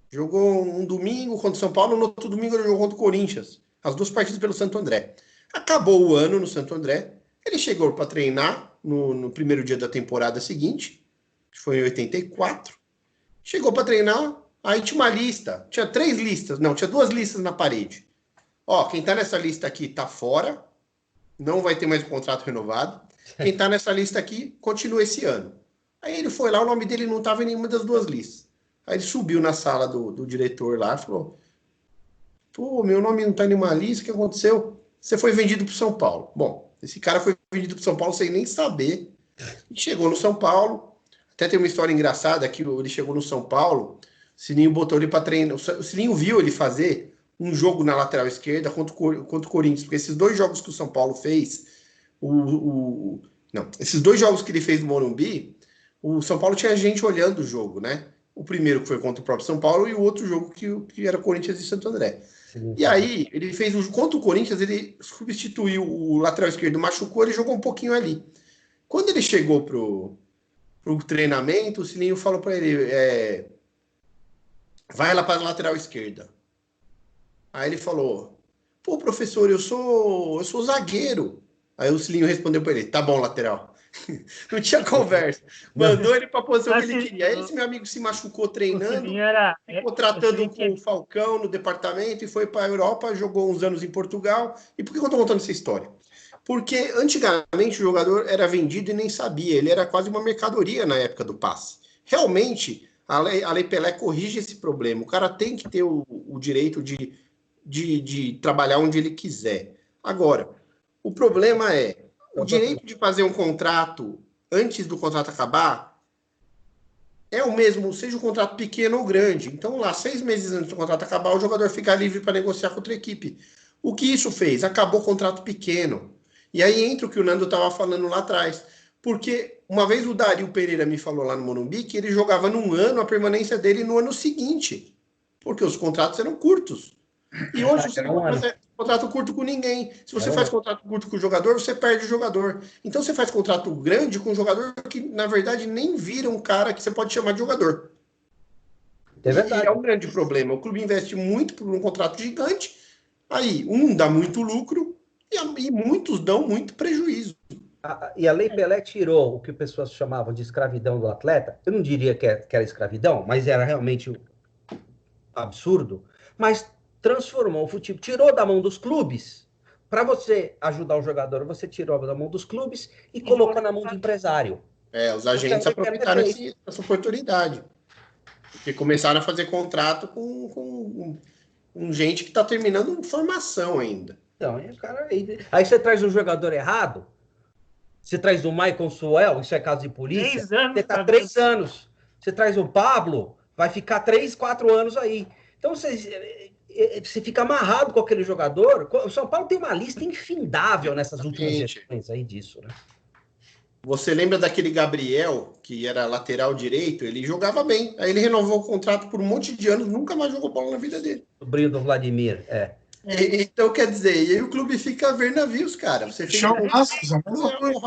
Jogou um domingo contra o São Paulo, no outro domingo ele jogou contra o Corinthians. As 2 partidas pelo Santo André. Acabou o ano no Santo André. Ele chegou para treinar no primeiro dia da temporada seguinte, que foi em 84. Chegou para treinar, aí tinha uma lista. Tinha 3 listas, não, tinha 2 listas na parede. Ó, quem tá nessa lista aqui tá fora, não vai ter mais um contrato renovado. Quem tá nessa lista aqui, continua esse ano. Aí ele foi lá, o nome dele não tava em nenhuma das 2 listas. Aí ele subiu na sala do diretor lá e falou: pô, meu nome não tá em nenhuma lista, o que aconteceu? Você foi vendido pro São Paulo. Bom, esse cara foi vendido pro São Paulo sem nem saber. Chegou no São Paulo. Até tem uma história engraçada que ele chegou no São Paulo, o Silinho botou ele para treinar. O Silinho viu ele fazer um jogo na lateral esquerda contra o Corinthians, porque esses 2 jogos que o São Paulo fez, esses 2 jogos que ele fez no Morumbi, o São Paulo tinha gente olhando o jogo, né? O primeiro que foi contra o próprio São Paulo e o outro jogo que era Corinthians e Santo André. Sim. E aí, ele fez contra o Corinthians, ele substituiu o lateral esquerdo, machucou, ele jogou um pouquinho ali. Quando ele chegou pro treinamento, o Silinho falou para ele, vai lá para a lateral esquerda. Aí ele falou: pô, professor, eu sou zagueiro. Aí o Silinho respondeu para ele: tá bom, lateral. Não tinha conversa. Mandou ele para a posição que ele queria. Aí esse meu amigo se machucou treinando, ficou tratando com o Falcão no departamento e foi para a Europa, jogou uns anos em Portugal. E por que eu estou contando essa história? Porque antigamente o jogador era vendido e nem sabia. Ele era quase uma mercadoria na época do passe. Realmente, a Lei Pelé corrige esse problema. O cara tem que ter o direito de trabalhar onde ele quiser. Agora, o problema é o direito de fazer um contrato antes do contrato acabar é o mesmo, seja um contrato pequeno ou grande. Então, lá, 6 meses antes do contrato acabar, o jogador fica livre para negociar com outra equipe. O que isso fez? Acabou o contrato pequeno. E aí entra o que o Nando estava falando lá atrás. Porque uma vez o Dario Pereira me falou lá no Morumbi que ele jogava num ano a permanência dele no ano seguinte. Porque os contratos eram curtos. E hoje você não faz contrato curto com ninguém. Se você faz contrato curto com o jogador, você perde o jogador. Então você faz contrato grande com um jogador que, na verdade, nem vira um cara que você pode chamar de jogador. E é um grande problema. O clube investe muito por um contrato gigante, aí dá muito lucro e muitos dão muito prejuízo.
E a Lei Pelé tirou o que pessoas chamavam de escravidão do atleta. Eu não diria que era escravidão, mas era realmente absurdo. Mas transformou o futebol, tirou da mão dos clubes. Para você ajudar o jogador, você tirou da mão dos clubes e colocou na mão do empresário.
Os agentes aproveitaram essa oportunidade. Porque começaram a fazer contrato com gente que está terminando formação ainda.
Então, aí você traz um jogador errado, você traz o Michael Suel, isso é caso de polícia, você está 3 anos. Você traz o Pablo, vai ficar 3, 4 anos aí. Então, você fica amarrado com aquele jogador. O São Paulo tem uma lista infindável nessas últimas gestões aí disso, né?
Você lembra daquele Gabriel, que era lateral direito? Ele jogava bem. Aí ele renovou o contrato por um monte de anos, nunca mais jogou bola na vida dele.
Sobrinho do Vladimir,
Então, quer dizer, e aí o clube fica a ver navios, cara. Você fica o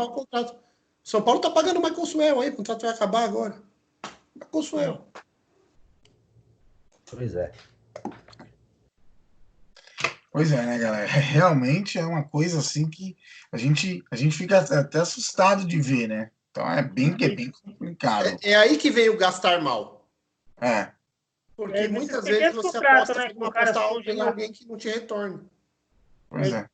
contrato. São Paulo tá pagando o Michael Suel aí, o contrato vai acabar agora. Michael Suel.
Pois é.
Pois é, né, galera? Realmente é uma coisa assim que a gente fica até assustado de ver, né? Então é bem complicado.
É aí que vem o gastar mal. Porque
É,
muitas
você
vezes você
contrato,
aposta
né, com o cara
em alguém que não te retorna.
Pois é.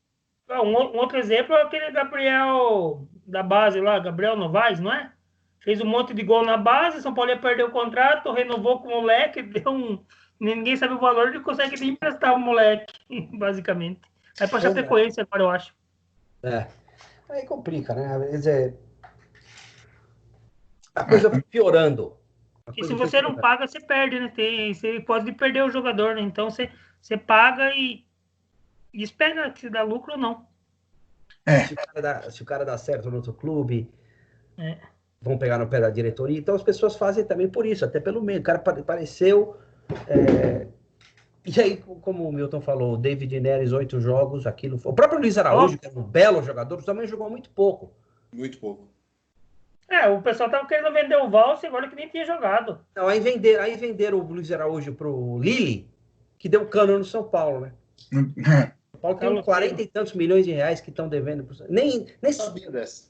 Um outro exemplo é aquele Gabriel da base lá, Gabriel Novaes, não é? Fez um monte de gol na base, São Paulo ia perder o contrato, renovou com o moleque, deu um... Ninguém sabe o valor, ele consegue nem emprestar o moleque, basicamente. Aí pra Chapecoense agora, eu acho.
Aí complica, né? Às vezes a coisa vai piorando.
E se você não paga, você perde, né? Você pode perder o jogador, né? Então você paga e espera se dá lucro ou não.
Se o cara dá certo no outro clube, vão pegar no pé da diretoria. Então as pessoas fazem também por isso, até pelo meio. O cara apareceu, E aí, como o Milton falou, o David Neres, 8 jogos, aquilo foi... O próprio Luiz Araújo, que era um belo jogador, também jogou muito pouco.
Muito pouco.
O pessoal tava querendo vender o Valse, agora que nem tinha jogado.
Não, aí venderam o Luiz Araújo pro Lille, que deu cano no São Paulo, né? São Paulo tem 40 e tantos milhões de reais que estão devendo. Nem
Sabia dessa.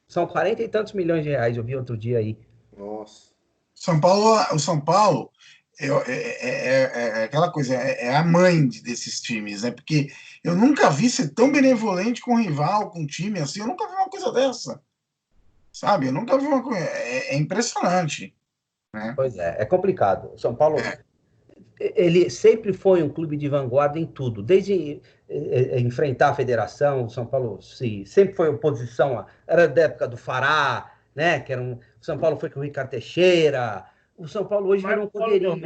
São 40 e tantos milhões de reais, eu vi outro dia aí.
Nossa.
O São Paulo é aquela coisa, é a mãe desses times, né? Porque eu nunca vi ser tão benevolente com um rival, com um time assim, eu nunca vi uma coisa dessa. Sabe? Eu nunca vi uma coisa. É impressionante. Né?
Pois é complicado. O São Paulo, ele sempre foi um clube de vanguarda em tudo. Desde enfrentar a federação, o São Paulo sempre foi oposição. Era da época do Fará, né? O São Paulo foi com o Ricardo Teixeira. O São Paulo hoje virou um poderio.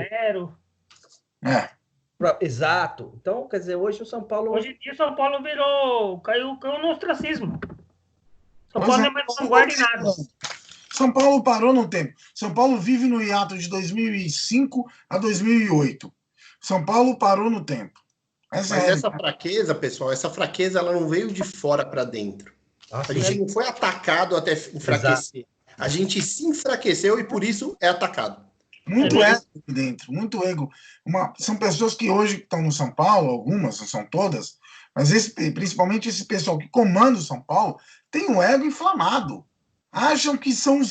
Exato. Então, quer dizer, hoje o São Paulo...
Hoje em dia o São Paulo caiu no ostracismo. São Paulo não é mais vanguarda em nada.
São Paulo parou no tempo. São Paulo vive no hiato de 2005 a 2008. São Paulo parou no tempo.
Mas essa fraqueza, pessoal, ela não veio de fora para dentro. A gente não foi atacado até enfraquecer. Exato. A gente se enfraqueceu e por isso é atacado.
Muito ego dentro, muito ego. São pessoas que hoje estão no São Paulo, algumas, não são todas, mas principalmente esse pessoal que comanda o São Paulo tem um ego inflamado. Acham que são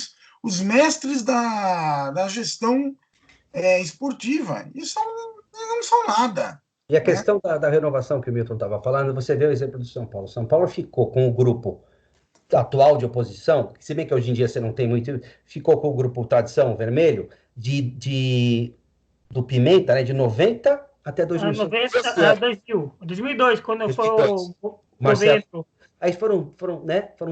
os mestres da gestão esportiva. Isso não são nada.
E a questão da renovação que o Milton estava falando, você vê o exemplo do São Paulo. São Paulo ficou com o grupo atual de oposição, se bem que hoje em dia você não tem muito, ficou com o grupo Tradição Vermelho, do Pimenta, né, de 90 até 2005.
2002, quando foi o Marcelo.
Aí foram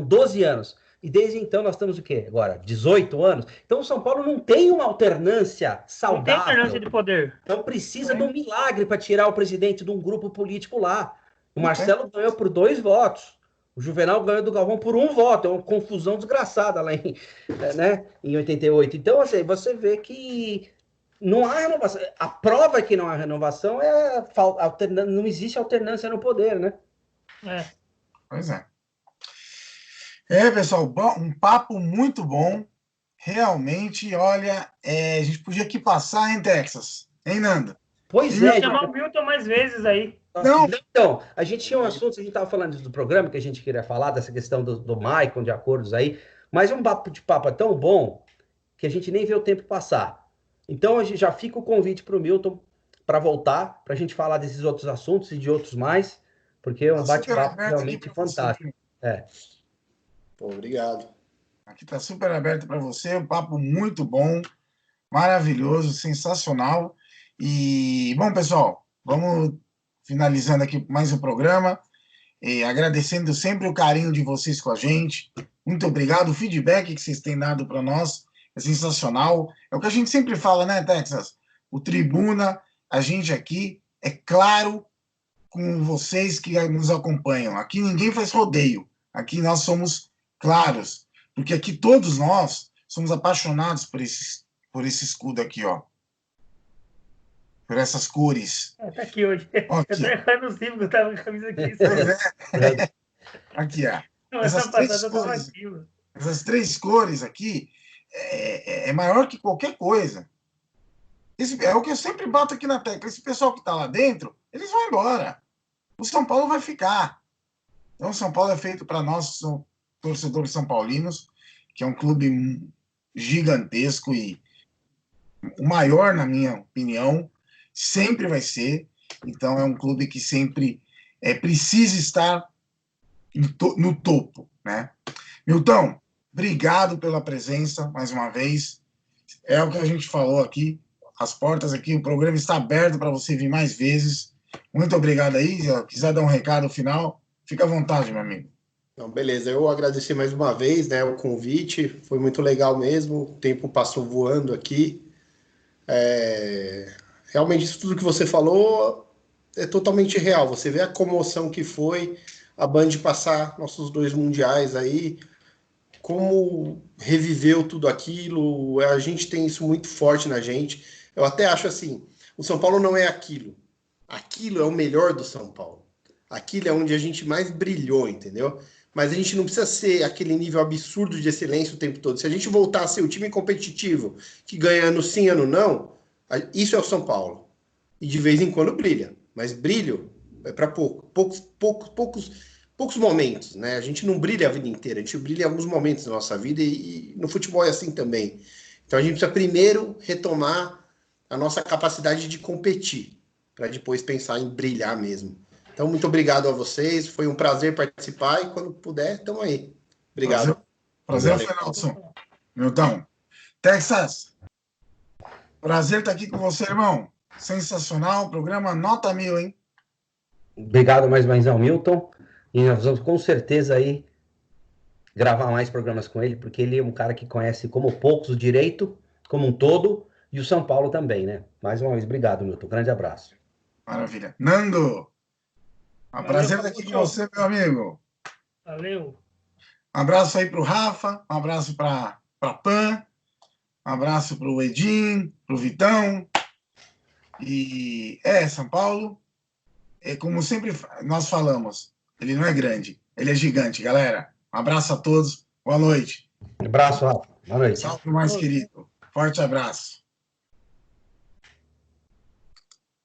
12 anos. E desde então nós estamos o quê? Agora, 18 anos. Então o São Paulo não tem uma alternância saudável. Não tem
alternância de poder.
Então precisa de um milagre para tirar o presidente de um grupo político lá. O Marcelo ganhou por 2 votos. O Juvenal ganhou do Galvão por 1 voto. É uma confusão desgraçada lá em 88. Então, assim, você vê que não há renovação. A prova que não há renovação não existe alternância no poder, né?
Pois é. Pessoal, um papo muito bom. Realmente, olha, a gente podia aqui passar em Texas. Hein, Nando?
Pois é.
Chamar o Milton mais vezes aí.
Não.
Então, a gente tinha um assunto, a gente estava falando do programa que a gente queria falar, dessa questão do Maicon, de acordos aí, mas um papo é tão bom que a gente nem vê o tempo passar. Então, a gente já fica o convite para o Milton para voltar, para a gente falar desses outros assuntos e de outros mais, porque é um bate-papo realmente fantástico.
Pô, obrigado.
Aqui está super aberto para você, um papo muito bom, maravilhoso, sensacional. E, bom, pessoal, vamos finalizando aqui mais um programa, agradecendo sempre o carinho de vocês com a gente. Muito obrigado. O feedback que vocês têm dado para nós é sensacional. É o que a gente sempre fala, né, Texas? O Tribuna, a gente aqui, é claro com vocês que nos acompanham. Aqui ninguém faz rodeio. Aqui nós somos claros. Porque aqui todos nós somos apaixonados por esse escudo aqui, ó. Por essas cores.
Tá aqui hoje.
Ó, aqui.
Eu tô errando o símbolo, eu tava com a camisa aqui.
Aqui, ó.
Não, essas
3 cores aqui é maior que qualquer coisa. É o que eu sempre bato aqui na tecla. Esse pessoal que está lá dentro, eles vão embora. O São Paulo vai ficar. Então, o São Paulo é feito para nós, torcedores são paulinos, que é um clube gigantesco e o maior, na minha opinião, sempre vai ser. Então, é um clube que sempre precisa estar no topo, né? Milton, obrigado pela presença, mais uma vez. É o que a gente falou aqui, as portas aqui, o programa está aberto para você vir mais vezes. Muito obrigado aí. Se quiser dar um recado final, fica à vontade, meu amigo.
Não, beleza, eu agradeci mais uma vez, né, o convite, foi muito legal mesmo, o tempo passou voando aqui. Realmente, isso tudo que você falou é totalmente real. Você vê a comoção que foi a Band passar nossos 2 mundiais aí, como reviveu tudo aquilo, a gente tem isso muito forte na gente. Eu até acho assim, o São Paulo não é aquilo. Aquilo é o melhor do São Paulo. Aquilo é onde a gente mais brilhou, entendeu? Mas a gente não precisa ser aquele nível absurdo de excelência o tempo todo. Se a gente voltar a ser o time competitivo, que ganha ano sim, ano não, isso é o São Paulo. E de vez em quando brilha. Mas brilho é para poucos momentos, né? A gente não brilha a vida inteira, a gente brilha em alguns momentos da nossa vida e no futebol é assim também. Então a gente precisa primeiro retomar a nossa capacidade de competir, para depois pensar em brilhar mesmo. Então, muito obrigado a vocês, foi um prazer participar e quando puder, estamos aí. Obrigado.
Prazer foi nosso. Milton. Texas, prazer estar aqui com você, irmão. Sensacional, programa nota 1000, hein?
Obrigado mais ao Milton. E nós vamos com certeza aí gravar mais programas com ele, porque ele é um cara que conhece como poucos o direito, como um todo, e o São Paulo também, né? Mais uma vez, obrigado, Milton. Grande abraço.
Maravilha. Nando, um prazer estar aqui com você, meu amigo.
Valeu.
Um abraço aí para o Rafa, um abraço para a Pan, um abraço para o Edinho, para o Vitão. E São Paulo, como sempre nós falamos, ele não é grande, ele é gigante, galera. Um abraço a todos, boa noite.
Um abraço, Rafa. Boa noite.
Salve, mais querido. Forte abraço.